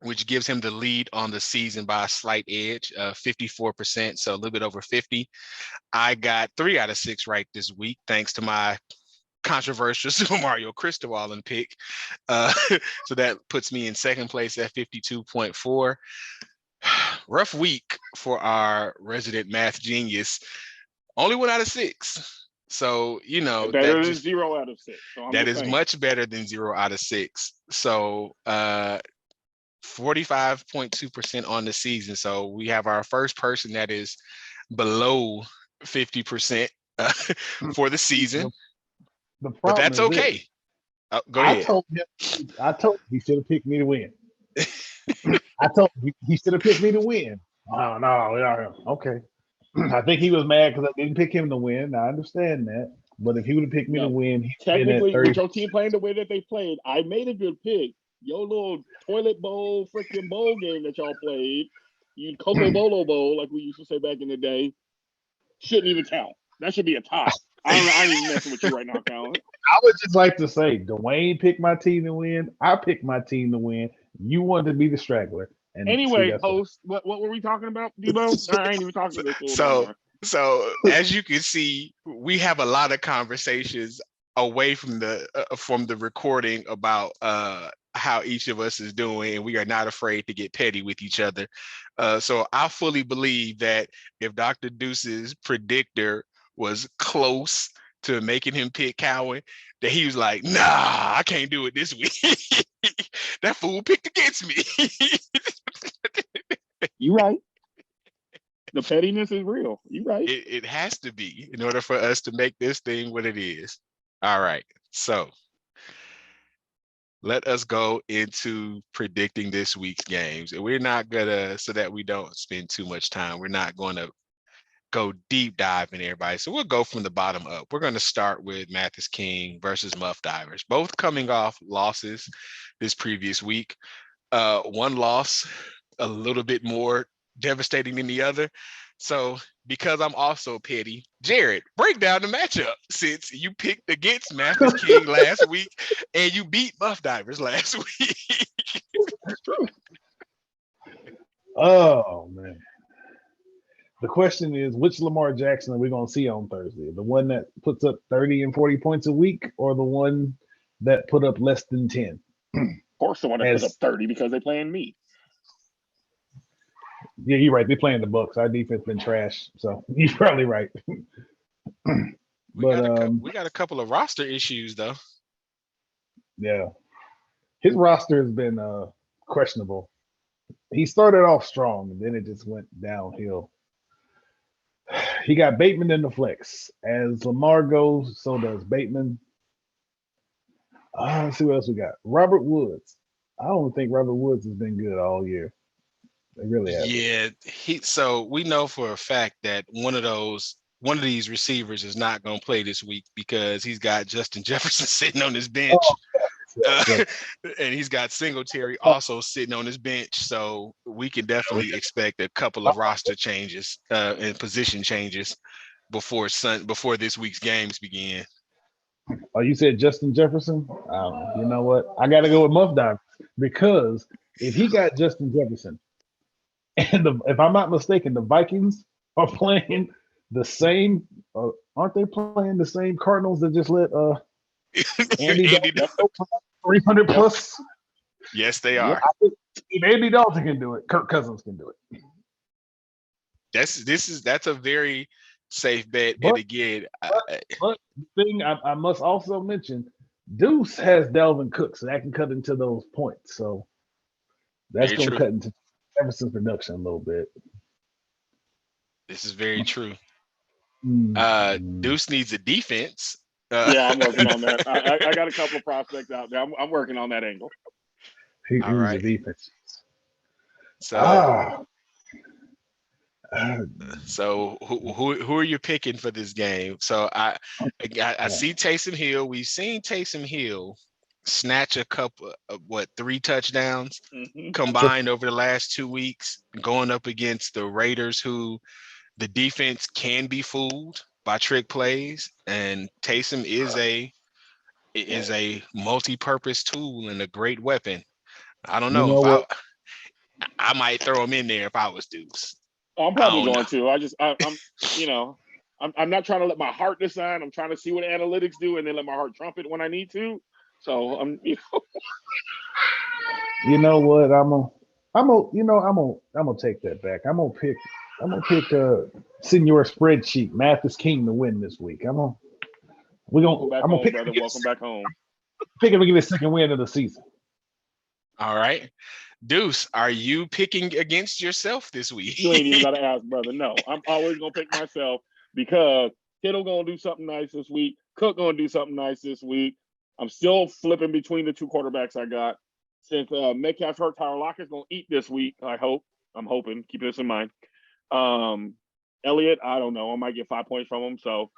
which gives him the lead on the season by a slight edge, 54%, so a little bit over 50. I got 3 out of 6 right this week, thanks to my controversial Super Mario Cristobal pick. So that puts me in second place at 52.4. Rough week for our resident math genius. Only 1 out of 6. So, better than 0 out of 6. So I'm that just is saying. much better than 0 out of 6. So 45.2% on the season. So we have our first person that is below 50% for the season, The but problem that's is this. okay. Go ahead. I told him he should have picked me to win. I told him he should have picked me to win. Oh, no. Okay. I think he was mad because I didn't pick him to win. I understand that. But if he would have picked me to win, he'd been at Technically, 30. with your team playing the way that they played, I made a good pick. Your little toilet bowl, freaking bowl game that y'all played, you Coco Bolo Bowl, like we used to say back in the day, shouldn't even count. That should be a tie. I ain't even messing with you right now, Colin. I would just like to say, Dwayne picked my team to win. I picked my team to win. You wanted to be the straggler. And Anyway, host, what were we talking about, Debo? I ain't even talking to this fool no more. So as you can see, we have a lot of conversations away from the recording about how each of us is doing, and we are not afraid to get petty with each other. So I fully believe that if Dr. Deuce's predictor was close to making him pick Cowan, that he was like, nah, I can't do it this week. That fool picked against me. You right. The pettiness is real. You right. It has to be in order for us to make this thing what it is. All right. So let us go into predicting this week's games. And we're not gonna, so that we don't spend too much time, we're not going to go deep dive in everybody. So we'll go from the bottom up. We're going to start with Mathis King versus Muff Divers, both coming off losses this previous week. One loss a little bit more devastating than the other. So because I'm also petty, Jared, break down the matchup since you picked against Mathis King last week and you beat Muff Divers last week. That's true. Oh, man. The question is, which Lamar Jackson are we going to see on Thursday? The one that puts up 30 and 40 points a week, or the one that put up less than 10? Of course, the one that put up 30 because they playing me. Yeah, you're right. They're playing the Bucks. Our defense been trash, so you're probably right. But we got a couple of roster issues though. yeah, his roster has been questionable. He started off strong, and then it just went downhill. He got Bateman in the flex. As Lamar goes, so does Bateman. Let's see what else we got. Robert Woods. I don't think Robert Woods has been good all year. They really haven't. Yeah, so we know for a fact that one of these receivers is not going to play this week because he's got Justin Jefferson sitting on his bench. Oh, yeah. And he's got Singletary also sitting on his bench. So we can definitely expect a couple of roster changes and position changes before this week's games begin. Oh, you said Justin Jefferson? You know what? I got to go with Muff Dive because if he got Justin Jefferson, and if I'm not mistaken, the Vikings are playing the same. Aren't they playing the same Cardinals that just let Andy Dalton 300 plus? Yes, they are. If Andy Dalton can do it, Kirk Cousins can do it. That's a very safe bet. But, and again, but the thing I must also mention, Deuce has Dalvin Cook, so that can cut into those points. So that's going to cut into Jefferson's production a little bit. This is very true. Mm-hmm. Deuce needs a defense. Yeah, I'm working on that. I got a couple of prospects out there. I'm working on that angle. He needs a defense. So, so who are you picking for this game? So I see Taysom Hill. We've seen Taysom Hill snatch a couple of 3 touchdowns combined over the last 2 weeks, going up against the Raiders, who the defense can be fooled by trick plays, and Taysom is a multi-purpose tool and a great weapon. I don't know, I might throw him in there if I was Deuce. I'm probably going to. I'm not trying to let my heart decide. I'm trying to see what analytics do and then let my heart trumpet when I need to. So I'm. You know what? I'm gonna take that back. I'm gonna pick Senior Spreadsheet Mathis King to win this week. I'm gonna pick. Brother. Welcome back home. Pick him to get his second win of the season. All right. Deuce, are you picking against yourself this week? You ain't even got to ask, brother. No, I'm always going to pick myself because Kittle going to do something nice this week. Cook going to do something nice this week. I'm still flipping between the 2 quarterbacks I got. Since Metcalf's hurt, Tyler Lockett's going to eat this week, I hope. I'm hoping. Keep this in mind. Elliott, I don't know. I might get 5 points from him. So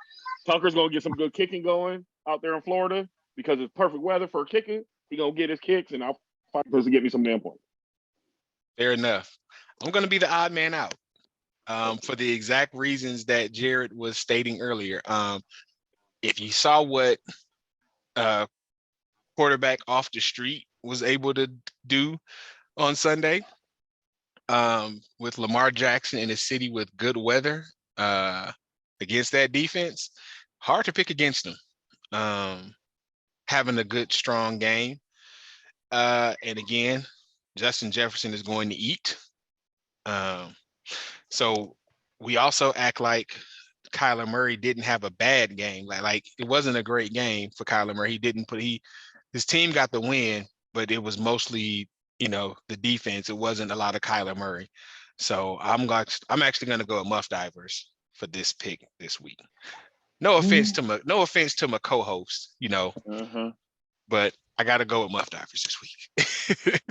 Tucker's going to get some good kicking going out there in Florida because it's perfect weather for kicking. He's going to get his kicks, and I'll find to get me some damn points. Fair enough. I'm going to be the odd man out for the exact reasons that Jared was stating earlier. If you saw what quarterback off the street was able to do on Sunday with Lamar Jackson in a city with good weather against that defense, hard to pick against them. Having a good, strong game. And again, Justin Jefferson is going to eat. So we also act like Kyler Murray didn't have a bad game. Like it wasn't a great game for Kyler Murray. His team got the win, but it was mostly, the defense. It wasn't a lot of Kyler Murray. So I'm actually going to go with Muff Divers for this pick this week. No offense to my co-host, but I got to go with Muff Divers this week.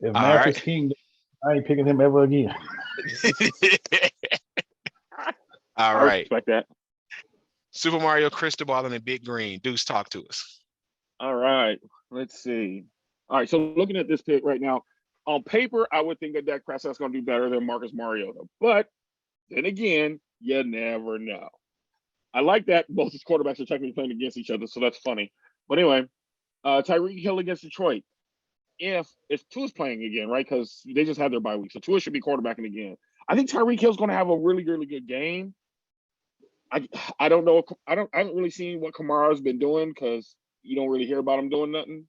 If Mathis King, I ain't picking him ever again. All right. I respect that. Super Mario Cristobal and the Big Green. Deuce, talk to us. All right. Let's see. All right. So looking at this pick right now, on paper, I would think that Dak Prescott's going to do better than Marcus Mariota. But then again, you never know. I like that both his quarterbacks are technically playing against each other, so that's funny. But anyway, Tyreek Hill against Detroit. If Tua's playing again, right? Because they just had their bye week, so Tua should be quarterbacking again. I think Tyreek Hill's going to have a really, really good game. I don't know. I haven't really seen what Kamara's been doing because you don't really hear about him doing nothing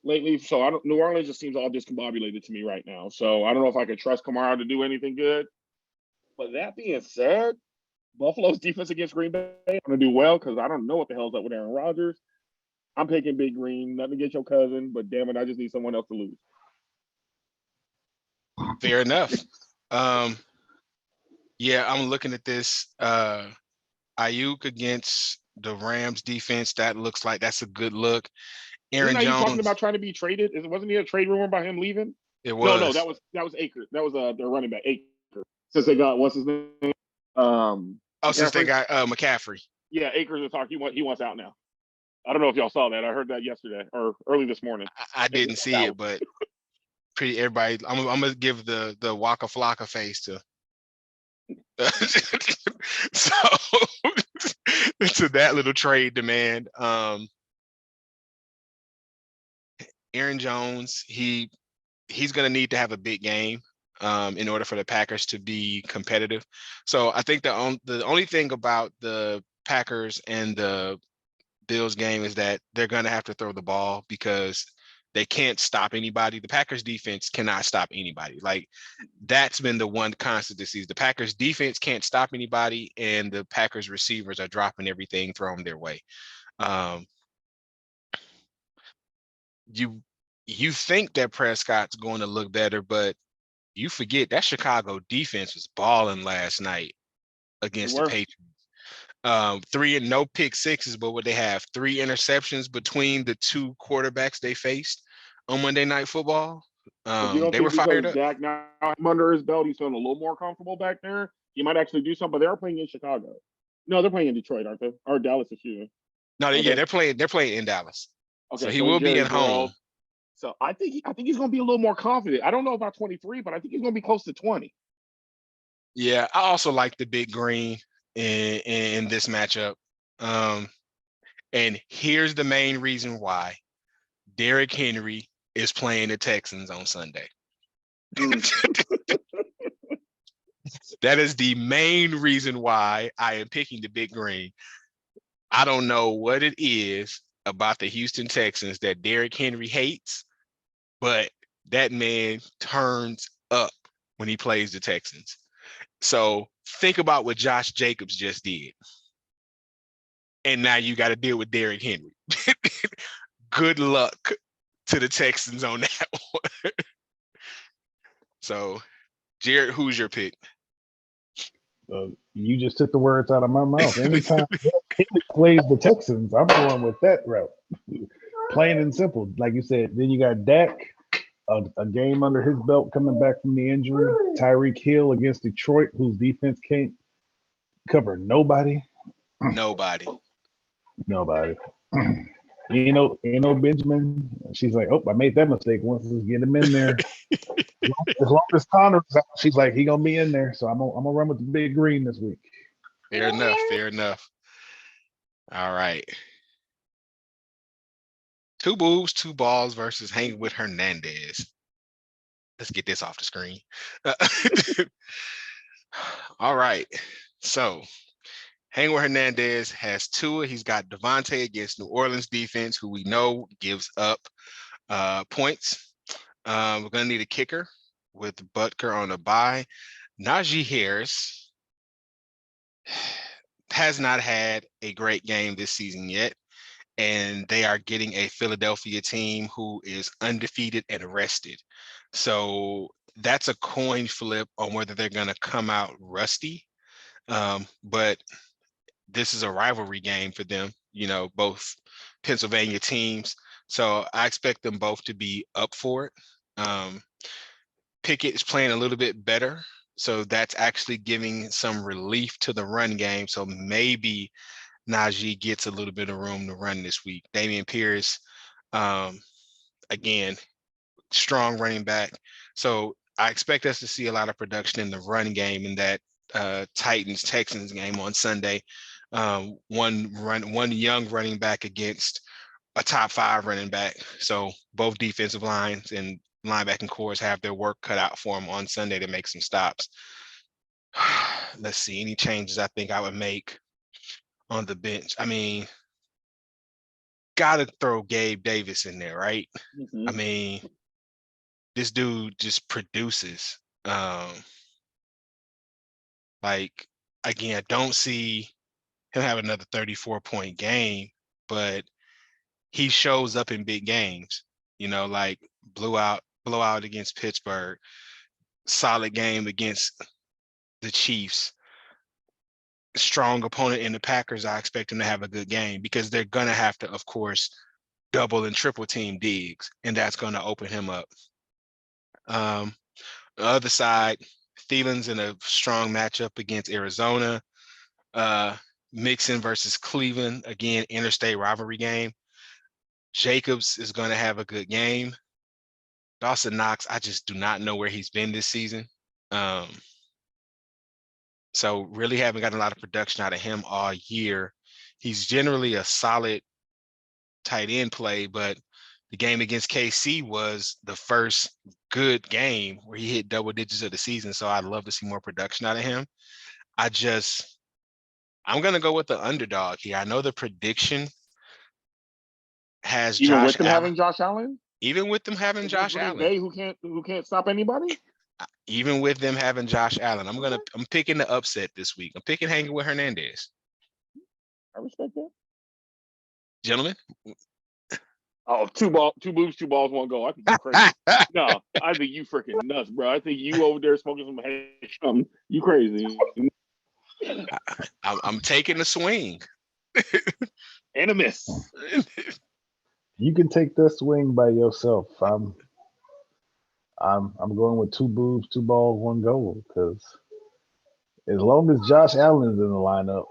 lately. So New Orleans just seems all discombobulated to me right now. So I don't know if I could trust Kamara to do anything good. But that being said, Buffalo's defense against Green Bay is going to do well because I don't know what the hell's up with Aaron Rodgers. I'm picking Big Green. Nothing against your cousin, but damn it, I just need someone else to lose. Fair enough. Yeah, I'm looking at this. Ayuk against the Rams defense. That looks like that's a good look. Aaron Isn't Ayuk talking Jones. about trying to be traded? Wasn't he a trade rumor about him leaving? It No, was. that was Akers. That was their running back Akers. Since they got what's his name? Since they McCaffrey? got McCaffrey. Yeah, Akers is talking. He wants out now. I don't know if y'all saw that. I heard that yesterday or early this morning. I didn't see it, but pretty everybody. I'm gonna give the Waka Flocka face to. So to that little trade demand. Aaron Jones, he's gonna need to have a big game in order for the Packers to be competitive. So I think the only thing about the Packers and the Bills game is that they're going to have to throw the ball because they can't stop anybody. The Packers defense cannot stop anybody. Like that's been the one constant this season. The Packers defense can't stop anybody, and the Packers receivers are dropping everything thrown their way. You think that Prescott's going to look better, but you forget that Chicago defense was balling last night against the Patriots. 3 and no pick sixes, but what they have 3 interceptions between the 2 quarterbacks they faced on Monday Night Football. But you don't They think were fired because up. Dak now under his belt, he's feeling a little more comfortable back there. He might actually do something. But they're playing in Chicago. No, they're playing in Detroit, aren't they? Or Dallas, excuse me. No, they're playing in Dallas. Okay, so he will be at home. So I think he's going to be a little more confident. I don't know about 23, but I think he's going to be close to 20. Yeah, I also like the Big Green in this matchup. And here's the main reason why Derrick Henry is playing the Texans on Sunday. That is the main reason why I am picking the Big Green. I don't know what it is about the Houston Texans that Derrick Henry hates, but that man turns up when he plays the Texans. So think about what Josh Jacobs just did. And now you got to deal with Derrick Henry. Good luck to the Texans on that one. So, Jared, who's your pick? You just took the words out of my mouth. Anytime he plays the Texans, I'm going with that route. Plain and simple. Like you said, then you got Dak, a game under his belt coming back from the injury. Tyreek Hill against Detroit, whose defense can't cover nobody. Nobody. Ain't no Benjamin. She's like, oh, I made that mistake once. Let's get him in there. As long as Connor's out, she's like, he gonna be in there. So I'm gonna run with the Big Green this week. Fair enough. All right. 2 moves, 2 balls versus hanging with Hernandez. Let's get this off the screen. All right. So hanging with Hernandez has Tua. He's got Devontae against New Orleans defense, who we know gives up points. We're going to need a kicker with Butker on a bye. Najee Harris has not had a great game this season yet, and they are getting a Philadelphia team who is undefeated and rested. So that's a coin flip on whether they're going to come out rusty. But this is a rivalry game for them, both Pennsylvania teams. So I expect them both to be up for it. Pickett is playing a little bit better. So that's actually giving some relief to the run game. So maybe Najee gets a little bit of room to run this week. Dameon Pierce, again, strong running back. So I expect us to see a lot of production in the run game in that Titans-Texans game on Sunday. One young running back against a top 5 running back. So both defensive lines and linebacking cores have their work cut out for them on Sunday to make some stops. Let's see, any changes I think I would make on the bench. I mean, gotta throw Gabe Davis in there, right? Mm-hmm. I mean, this dude just produces. Like again, I don't see him have another 34-point game, but he shows up in big games, like blowout against Pittsburgh, solid game against the Chiefs, strong opponent in the Packers. I expect him to have a good game because they're going to have to, of course, double and triple team Diggs, and that's going to open him up. The other side, Thielen's in a strong matchup against Arizona. Mixon versus Cleveland, again, interstate rivalry game. Jacobs is going to have a good game. Dawson Knox, I just do not know where he's been this season. So really haven't gotten a lot of production out of him all year. He's generally a solid tight end play, but the game against KC was the first good game where he hit double digits of the season. So I'd love to see more production out of him. I'm going to go with the underdog here. I know the prediction has even Josh with them Allen. having Josh Allen, Even with them having Josh Green Allen. Bay, who can't stop anybody. Even with them having Josh Allen, I'm picking the upset this week. I'm picking hanging with Hernandez. I respect that. Gentlemen. Oh, two boobs, 2 balls, 1 goal. I think you crazy. No, I think you freaking nuts, bro. I think you over there smoking some hash. You crazy. I'm taking the swing. And a miss. You can take that swing by yourself. I'm going with 2 boobs, 2 balls, 1 goal because as long as Josh Allen's in the lineup,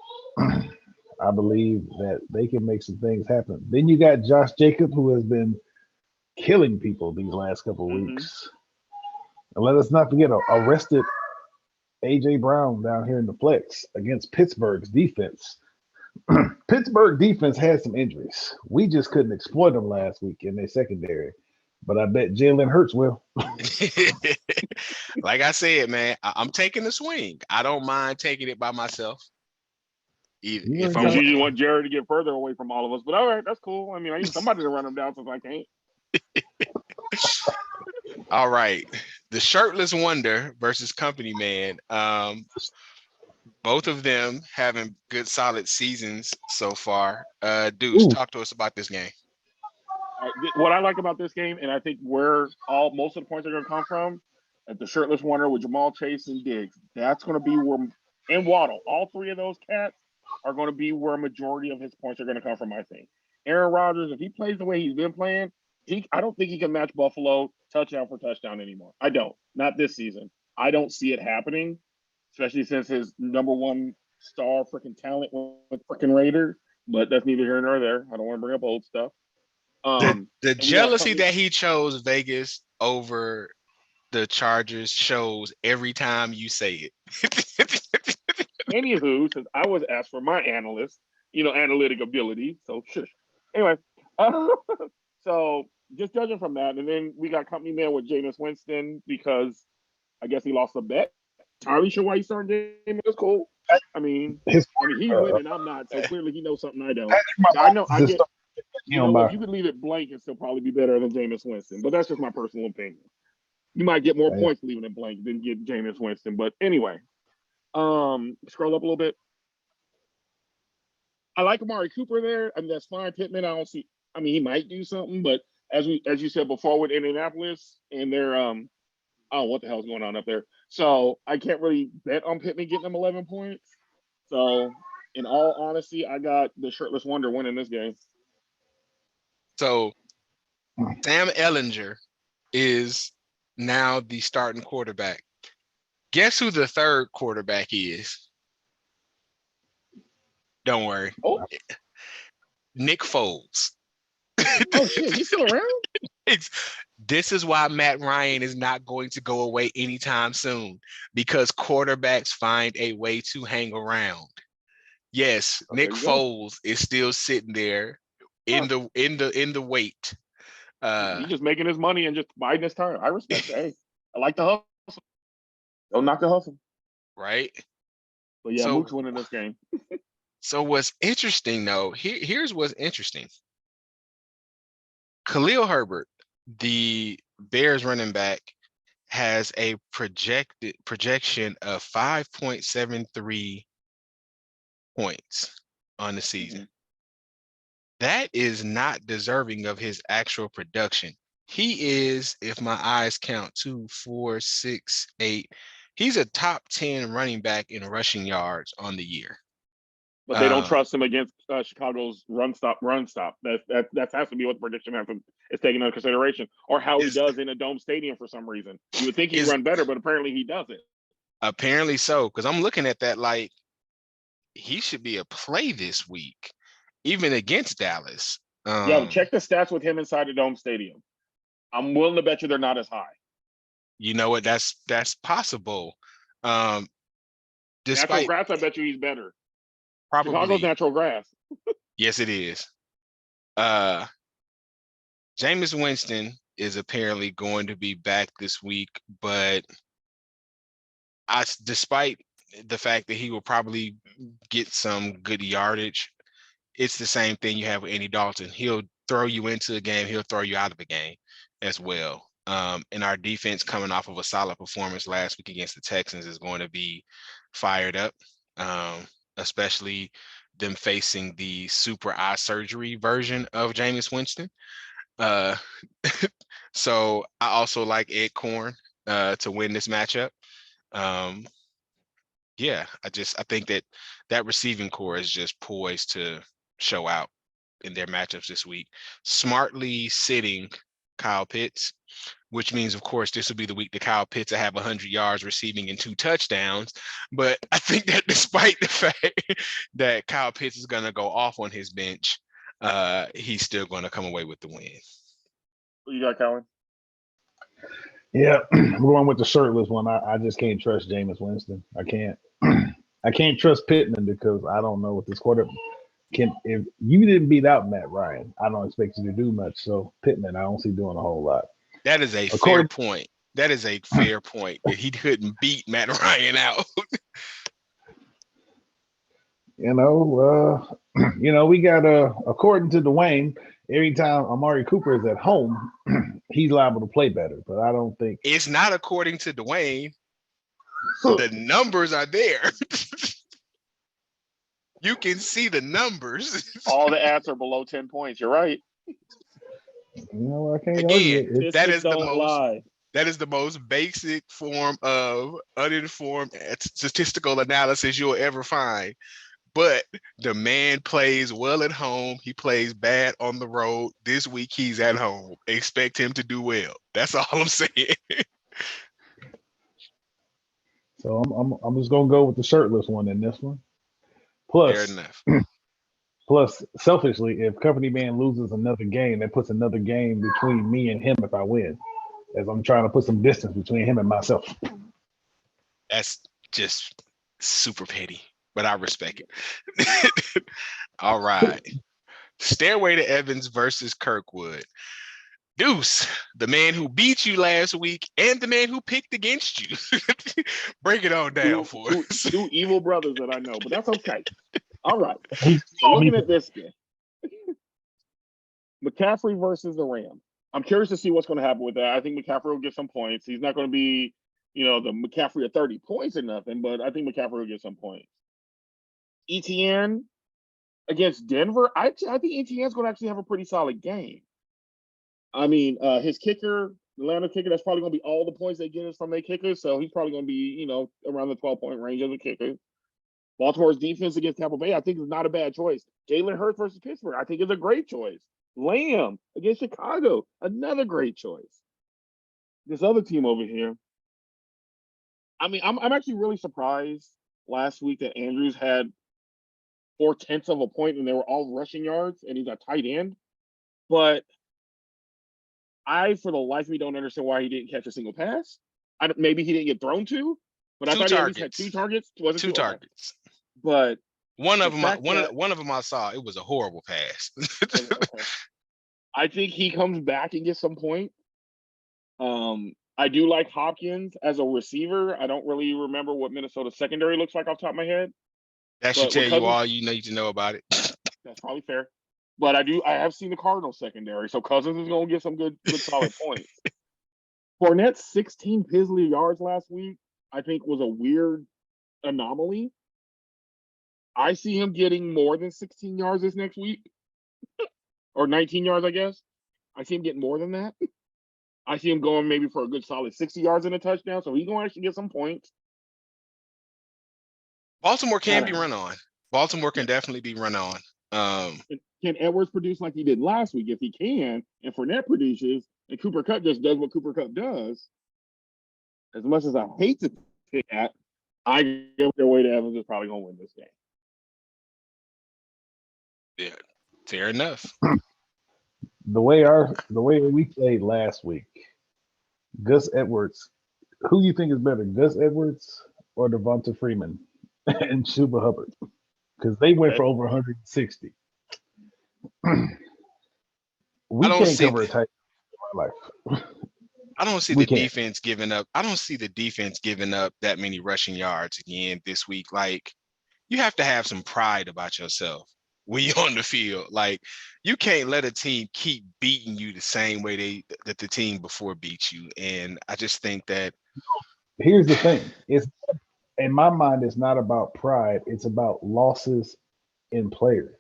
I believe that they can make some things happen. Then you got Josh Jacobs, who has been killing people these last couple of weeks. And let us not forget, arrested A.J. Brown down here in the flex against Pittsburgh's defense. Pittsburgh defense had some injuries. We just couldn't exploit them last week in their secondary. But I bet Jalen Hurts will. Like I said, man, I'm taking the swing. I don't mind taking it by myself. If I'm usually want Jared to get further away from all of us, but all right, that's cool. I mean, I need somebody to run him down since I can't. All right, the Shirtless Wonder versus Company Man. Both of them having good, solid seasons so far. Deuce, talk to us about this game. What I like about this game, and I think where most of the points are going to come from, at the Shirtless Wonder with Jamal Chase and Diggs, that's going to be where, and Waddle, all 3 of those cats are going to be where a majority of his points are going to come from, I think. Aaron Rodgers, if he plays the way he's been playing, I don't think he can match Buffalo touchdown for touchdown anymore. I don't. Not this season. I don't see it happening, especially since his number 1 star freaking talent with freaking Raiders. But that's neither here nor there. I don't want to bring up old stuff. The jealousy that he chose Vegas over the Chargers shows every time you say it. Anywho, since I was asked for my analytic ability, so shush. Anyway, so just judging from that, and then we got Company Man with Jameis Winston because I guess he lost a bet. Entirely sure why he started Jameis. That's cool. I mean, he's winning. I'm not, so clearly he knows something I don't. I know. I get. You know what? You could leave it blank and still probably be better than Jameis Winston, but that's just my personal opinion. You might get more points leaving it blank than get Jameis Winston, but anyway. Scroll up a little bit. I like Amari Cooper there. I mean, that's fine. Pittman, I don't see. I mean, he might do something, but as you said before with Indianapolis and their I don't know what the hell's going on up there. So I can't really bet on Pittman getting them 11 points. So in all honesty, I got the Shirtless Wonder winning this game. So Sam Ehlinger is now the starting quarterback. Guess who the third quarterback is? Don't worry. Oh. Nick Foles. Oh shit, he's still around? This is why Matt Ryan is not going to go away anytime soon, because quarterbacks find a way to hang around. Yes, Nick Foles is still sitting there in the wait. He's just making his money and just biding his time. I respect that. Hey, I like the hustle. Don't knock the hustle. Right. But yeah, Mook's winning this game. So what's interesting though, here's what's interesting. Khalil Herbert, the Bears running back, has a projection of 5.73 points on the season. Mhm. That is not deserving of his actual production. He is, if my eyes count, 2, 4, 6, 8. He's a top 10 running back in rushing yards on the year. But they don't trust him against Chicago's run stop. That has to be what the prediction is taking into consideration, or how he Is does in a dome stadium for some reason. You would think he'd is run better, but apparently he doesn't. apparently so, because I'm looking at that like he should be a play this week, even against Dallas. Yeah, check the stats with him inside a dome stadium. I'm willing to bet you they're not as high. You know what? That's possible. Natural Despite grass, I bet you he's better. Chicago's probably, natural grass. yes, it is. Jameis Winston is apparently going to be back this week, but despite the fact that he will probably get some good yardage, it's the same thing you have with Andy Dalton. He'll throw you into a game, he'll throw you out of a game as well. And our defense coming off of a solid performance last week against the Texans is going to be fired up, especially them facing the super eye surgery version of Jameis Winston. So I also like Ed Corn to win this matchup. Yeah, I think that receiving core is just poised to show out in their matchups this week. Smartly sitting Kyle Pitts, which means, of course, this will be the week that Kyle Pitts will have 100 yards receiving and 2 touchdowns. But I think that despite the fact that Kyle Pitts is going to go off on his bench, he's still going to come away with the win. Who you got, Colin? Yeah, I'm going with the shirtless one. I just can't trust Jameis Winston. I can't. I can't trust Pittman because I don't know what this quarter can. If you didn't beat out Matt Ryan, I don't expect you to do much. So Pittman, I don't see doing a whole lot. That is a fair point. That is a fair point that he couldn't beat Matt Ryan out. We got according to Dwayne, every time Amari Cooper is at home, he's liable to play better. But I don't think it's not according to Dwayne. The numbers are there. You can see the numbers. All the ads are below 10 points. You're right. I can't Again, argue it. that is the most lie. That is the most basic form of uninformed statistical analysis you'll ever find. But the man plays well at home. He plays bad on the road. This week he's at home. Expect him to do well. That's all I'm saying. So I'm just gonna go with the shirtless one in this one. Fair enough. Plus, selfishly, if Company Man loses another game, that puts another game between me and him if I win, as I'm trying to put some distance between him and myself. That's just super petty, but I respect it. All right. Stairway to Evans versus Kirkwood. Deuce, the man who beat you last week and the man who picked against you. Break it on down for us. Two evil brothers that I know, but that's okay. All right. So looking at this game, McCaffrey versus the Rams. I'm curious to see what's going to happen with that. I think McCaffrey will get some points. He's not going to be, the McCaffrey of 30 points or nothing, but I think McCaffrey will get some points. ETN against Denver, I think ETN's going to actually have a pretty solid game. I mean, his kicker, the Atlanta kicker, that's probably going to be all the points they get is from their kickers. So he's probably going to be, around the 12-point range as a kicker. Baltimore's defense against Tampa Bay, I think is not a bad choice. Jalen Hurts versus Pittsburgh, I think is a great choice. Lamb against Chicago, another great choice. This other team over here, I mean, I'm actually really surprised last week that Andrews had 0.4 of a point and they were all rushing yards and he's a tight end. But I, for the life of me, don't understand why he didn't catch a single pass. Maybe he didn't get thrown to, but I thought he at least had 2 targets. Was it 2 targets? But one of them I saw, it was a horrible pass. I think he comes back and gets some points. I do like Hopkins as a receiver. I don't really remember what Minnesota's secondary looks like off the top of my head. That should tell you all you need to know about it. That's probably fair. But I have seen the Cardinals secondary, so Cousins is going to get some good solid points. Fournette's 16 Pizzly yards last week, I think, was a weird anomaly. I see him getting more than 16 yards this next week, or 19 yards, I guess. I see him getting more than that. I see him going maybe for a good solid 60 yards and a touchdown. So he's going to actually get some points. Baltimore can be run on. Baltimore can definitely be run on. Can Edwards produce like he did last week? If he can, and Fournette produces, and Cooper Kupp just does what Cooper Kupp does, as much as I hate to say that, I give their way to Evans is probably going to win this game. Yeah, fair enough. The way we played last week, Gus Edwards. Who you think is better, Gus Edwards or Devonta Freeman and Chuba Hubbard? Because they went for over 160. We can't cover a tight end in our life. I don't see the defense giving up. I don't see the defense giving up that many rushing yards again this week. Like, you have to have some pride about yourself when you're on the field. Like, you can't let a team keep beating you the same way that the team before beat you. And I just think that here's the thing. It's in my mind, it's not about pride, it's about losses in players.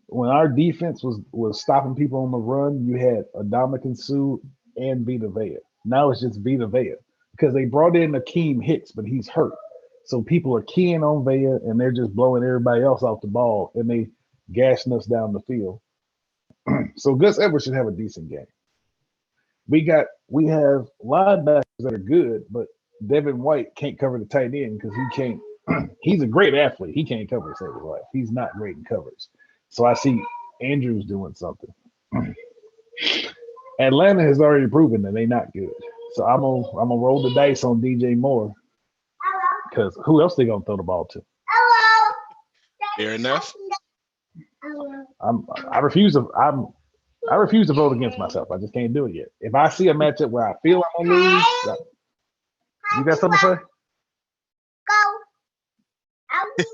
When our defense was stopping people on the run, you had Ndamukong Suh and Vita Vea. Now it's just Vita Vea because they brought in Akeem Hicks, but he's hurt. So people are keying on Vea and they're just blowing everybody else off the ball and they gashing us down the field. So Gus Edwards should have a decent game. We have linebackers that are good, but Devin White can't cover the tight end because he can't. He's a great athlete. He can't cover his life. He's not great in covers. So I see Andrews doing something. Atlanta has already proven that they're not good. So I'm gonna roll the dice on DJ Moore because who else they gonna throw the ball to? Fair enough. I refuse to vote against myself. I just can't do it yet. If I see a matchup where I feel I'm gonna lose, you got something to say?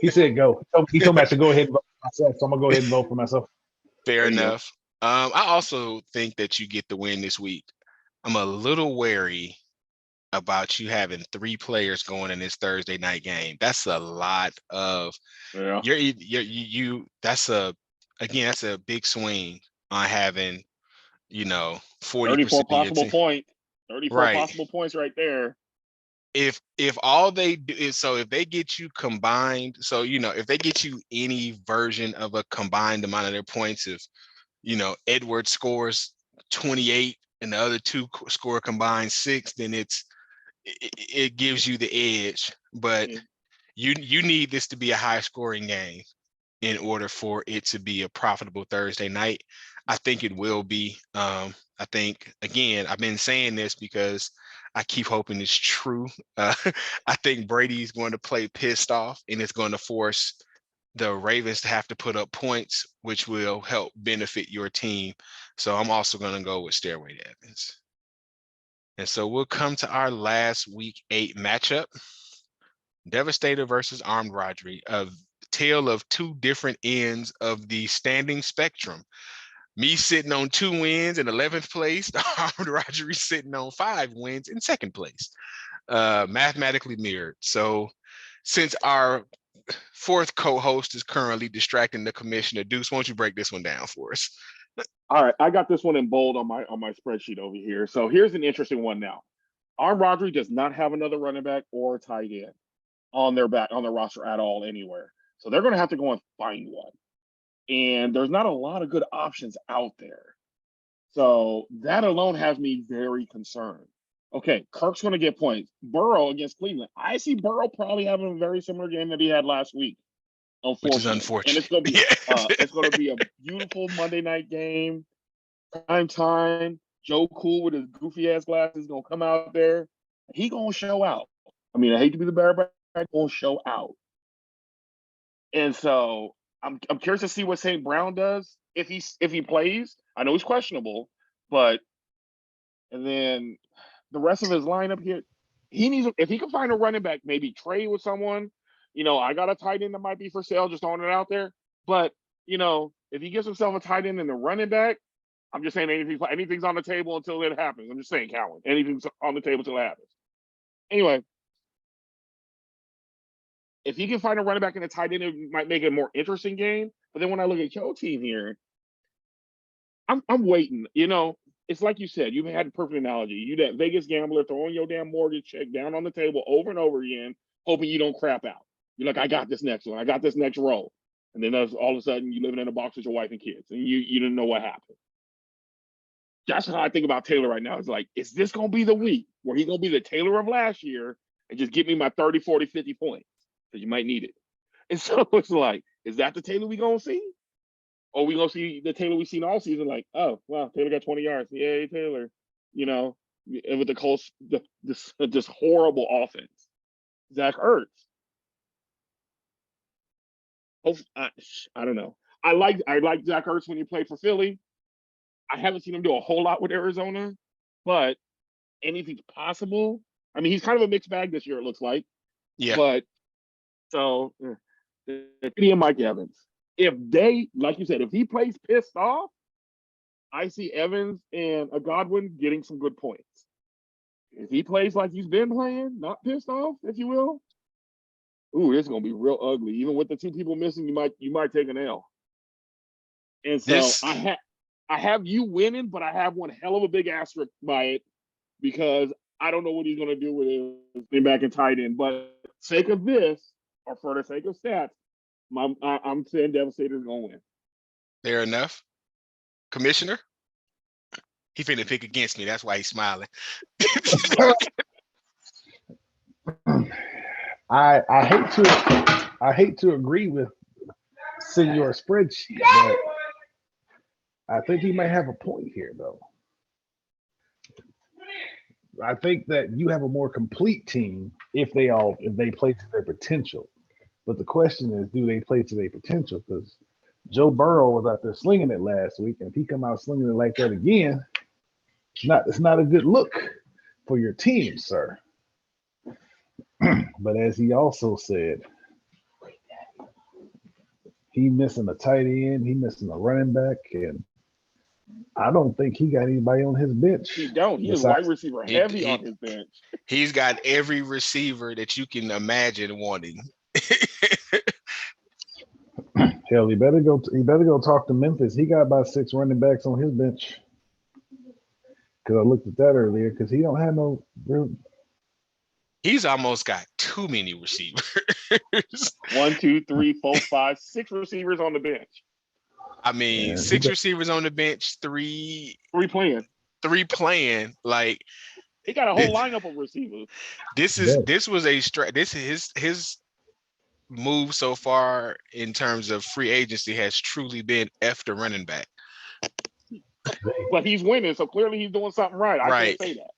He said go. He told me I should go ahead and vote for myself, so I'm gonna go ahead and vote for myself. Fair enough. I also think that you get the win this week. I'm a little wary about you having 3 players going in this Thursday night game. That's a lot of that's a big swing on having 40% 34 of your possible team. points. 34 Right. possible points right there. If all they do is, so if they get you combined, so if they get you any version of a combined amount of their points, if Edwards scores 28 and the other 2 score combined 6, then it gives you the edge. But you need this to be a high scoring game in order for it to be a profitable Thursday night. I think it will be. I think, again, I've been saying this because I keep hoping it's true. I think Brady's going to play pissed off, and it's going to force the Ravens to have to put up points, which will help benefit your team. So I'm also going to go with Stairway to Evans. And so we'll come to our last week 8 matchup. Devastator versus Armed Rodri, a tale of 2 different ends of the standing spectrum. Me sitting on 2 wins in 11th place, Armed Rodri sitting on 5 wins in 2nd place. Mathematically mirrored. So since our 4th co-host is currently distracting the commissioner, Deuce, why don't you break this one down for us? All right, I got this one in bold on my spreadsheet over here. So here's an interesting one now. Armed Rodri does not have another running back or tight end on their roster at all anywhere. So they're going to have to go and find one. And there's not a lot of good options out there. So that alone has me very concerned. Okay, Kirk's going to get points. Burrow against Cleveland. I see Burrow probably having a very similar game that he had last week. Which is unfortunate. And it's going to be a beautiful Monday night game. Prime time. Joe Cool with his goofy ass glasses is going to come out there. He going to show out. I mean, I hate to be the bearer, but he's going to show out. And so I'm curious to see what St. Brown does if he plays. I know he's questionable, but and then the rest of his lineup here, he needs, if he can find a running back, maybe trade with someone. I got a tight end that might be for sale, just throwing it out there. But if he gives himself a tight end and a running back, I'm just saying anything's on the table until it happens. I'm just saying, Cowan, anything's on the table until it happens. Anyway, if he can find a running back and a tight end, it might make it a more interesting game. But then when I look at your team here, I'm waiting. It's like you said, you had a perfect analogy. You that Vegas gambler throwing your damn mortgage check down on the table over and over again, hoping you don't crap out. You're like, I got this next one. I got this next roll. And then all of a sudden you living in a box with your wife and kids and you didn't know what happened. That's how I think about Taylor right now. It's like, is this going to be the week where he's going to be the Taylor of last year and just give me my 30, 40, 50 points? Because you might need it. And so it's like, is that the Taylor we going to see? Or we going to see the Taylor we've seen all season? Like, oh, wow, Taylor got 20 yards. Yay, Taylor. And with the Colts, this horrible offense. Zach Ertz. I don't know. I like Zach Ertz when he played for Philly. I haven't seen him do a whole lot with Arizona, but anything's possible. I mean, he's kind of a mixed bag this year, it looks like. Yeah. But so, and Mike Evans. If they, like you said, if he plays pissed off, I see Evans and a Godwin getting some good points. If he plays like he's been playing, not pissed off, if you will, ooh, it's gonna be real ugly. Even with the two people missing, you might take an L. And so I have you winning, but I have one hell of a big asterisk by it because I don't know what he's going to do with his being back and tight end. But sake of this, or for the sake of stats, I'm saying Devastator's going to win. Fair enough. Commissioner? He finna pick against me. That's why he's smiling. I hate to agree with Senor Spreadsheet, but I think he might have a point here, though. I think that you have a more complete team if they play to their potential. But the question is, do they play to their potential? Because Joe Burrow was out there slinging it last week, and if he come out slinging it like that again, it's not a good look for your team, sir. But as he also said, he missing a tight end, he missing a running back, and I don't think he got anybody on his bench. He don't. He is wide receiver heavy on his bench. He's got every receiver that you can imagine wanting. Hell, he better go talk to Memphis. He got about 6 running backs on his bench. Because I looked at that earlier. Because he don't have no real. He's almost got too many receivers. 1, 2, 3, 4, 5, 6 receivers on the bench. I mean, 6 receivers on the bench, 3 playing. 3 playing. Like he got a whole lineup of receivers. This was his move so far in terms of free agency has truly been F the running back. But he's winning, so clearly he's doing something right. I can't say that.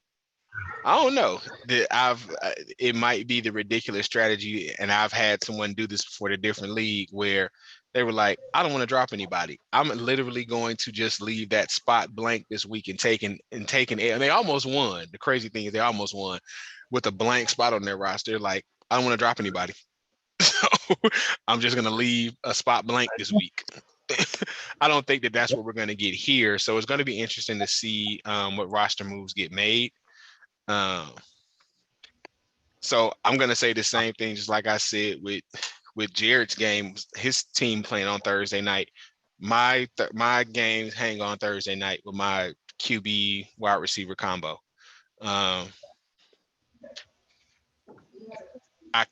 I don't know. It might be the ridiculous strategy, and I've had someone do this before in a different league where they were like, I don't want to drop anybody. I'm literally going to just leave that spot blank this week and taking and they almost won. The crazy thing is they almost won with a blank spot on their roster. Like, I don't want to drop anybody. So I'm just going to leave a spot blank this week. I don't think that that's what we're going to get here. So it's going to be interesting to see what roster moves get made. So I'm going to say the same thing, just like I said with Jared's game, his team playing on Thursday night. My games hang on Thursday night with my QB wide receiver combo. I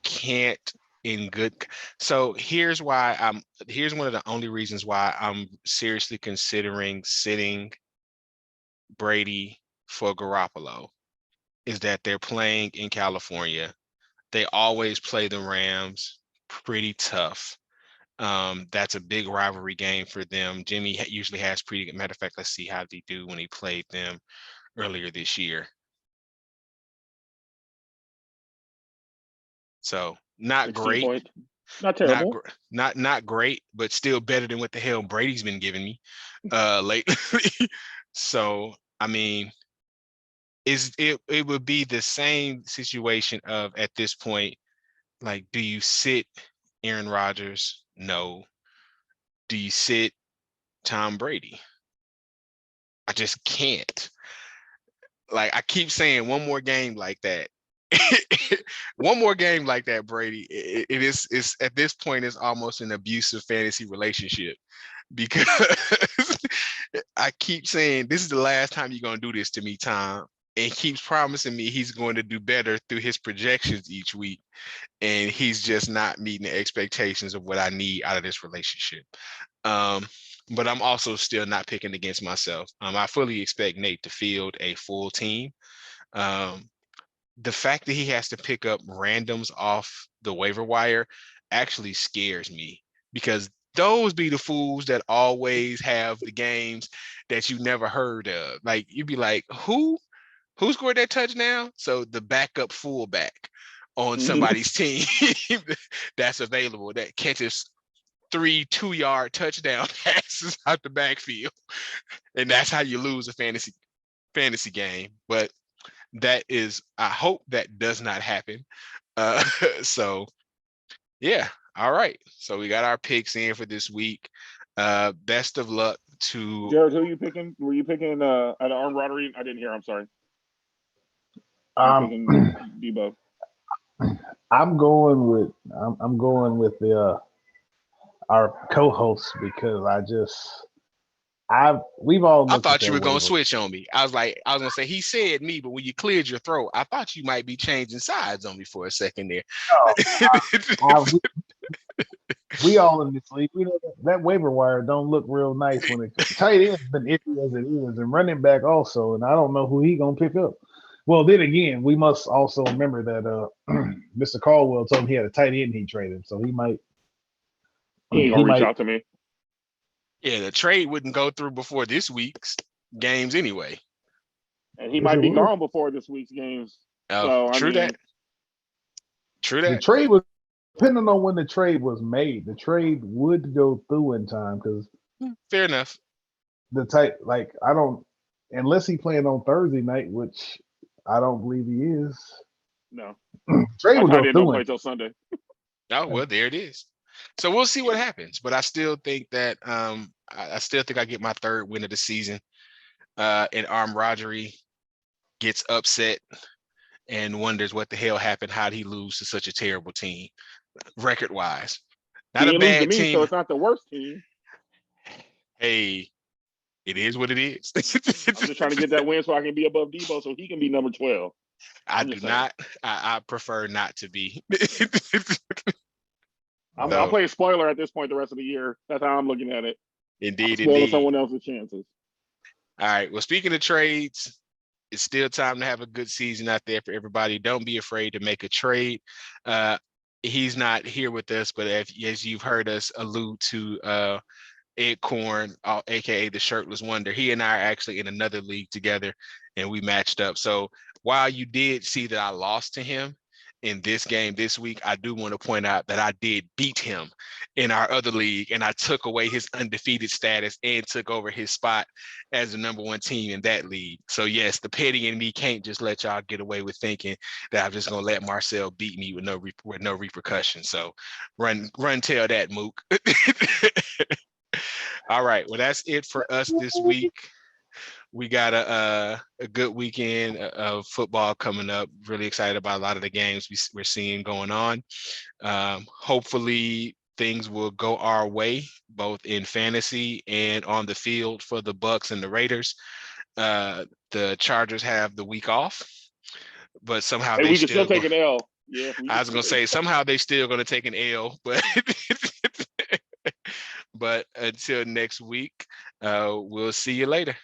can't in good. So here's one of the only reasons why I'm seriously considering sitting Brady for Garoppolo is that they're playing in California. They always play the Rams pretty tough. That's a big rivalry game for them. Jimmy usually has pretty good. Matter of fact, let's see how they do when he played them earlier this year. So not great, not terrible, not great, but still better than what the hell Brady's been giving me lately. So I mean, it would be the same situation of at this point, like, do you sit Aaron Rodgers? No. Do you sit Tom Brady? I just can't. Like, I keep saying one more game like that, one more game like that, Brady. It is it's at this point it's almost an abusive fantasy relationship because I keep saying this is the last time you're gonna do this to me, Tom, and he keeps promising me he's going to do better through his projections each week, and he's just not meeting the expectations of what I need out of this relationship. But I'm also still not picking against myself. I fully expect Nate to field a full team. Um, the fact that he has to pick up randoms off the waiver wire actually scares me because those be the fools that always have the games that you never heard of. Like you'd be like, who scored that touchdown? So the backup fullback on somebody's team that's available that catches 3 2-yard touchdown passes out the backfield. And that's how you lose a fantasy game. But that is, I hope that does not happen. So yeah, all right. So we got our picks in for this week. Best of luck to Jared. Who are you picking? Were you picking an armed robbery? I didn't hear. I'm sorry. Um, Debo. I'm going with the our co-hosts because we've all I looked at thought you that were gonna waiver. switch on me. I was gonna say he said me, but when you cleared your throat, I thought you might be changing sides on me for a second there. Oh, we all in this league. We know that waiver wire don't look real nice when it tight end's been iffy as it is, and running back also. And I don't know who he gonna pick up. Well, then again, we must also remember that Mr. Caldwell told him he had a tight end he traded, so he might. He ain't gonna reach out to me. Yeah, the trade wouldn't go through before this week's games anyway. And he might be gone before this week's games. Oh, true that. The trade was depending on when the trade was made. The trade would go through in time because fair enough. I don't unless he playing on Thursday night, which I don't believe he is. No, trade will go through. Don't play till Sunday. Oh well, there it is. So we'll see what happens, but I still think that I still think I get my third win of the season. And Arm Rodgery gets upset and wonders what the hell happened. How'd he lose to such a terrible team, record wise? Not a bad team. So it's not the worst team. Hey, it is what it is. I'm just trying to get that win so I can be above Debo so he can be number 12. I do not. I prefer not to be. I'll play a spoiler at this point the rest of the year. That's how I'm looking at it. Indeed, spoiling someone else's chances. All right. Well, speaking of trades, it's still time to have a good season out there for everybody. Don't be afraid to make a trade. He's not here with us, but as you've heard us allude to, Ed Corn, aka the Shirtless Wonder, he and I are actually in another league together, and we matched up. So while you did see that I lost to him in this game this week, I do want to point out that I did beat him in our other league, and I took away his undefeated status and took over his spot as the number one team in that league. So yes, the petty in me can't just let y'all get away with thinking that I'm just gonna let Marcel beat me with no repercussions. So run tell that, Mook. All right, well that's it for us this week. We got a good weekend of football coming up. Really excited about a lot of the games we're seeing going on. Hopefully things will go our way, both in fantasy and on the field for the Bucks and the Raiders. The Chargers have the week off, but somehow we can still take an L. Yeah, I was gonna say somehow they still gonna take an L, but but until next week, we'll see you later.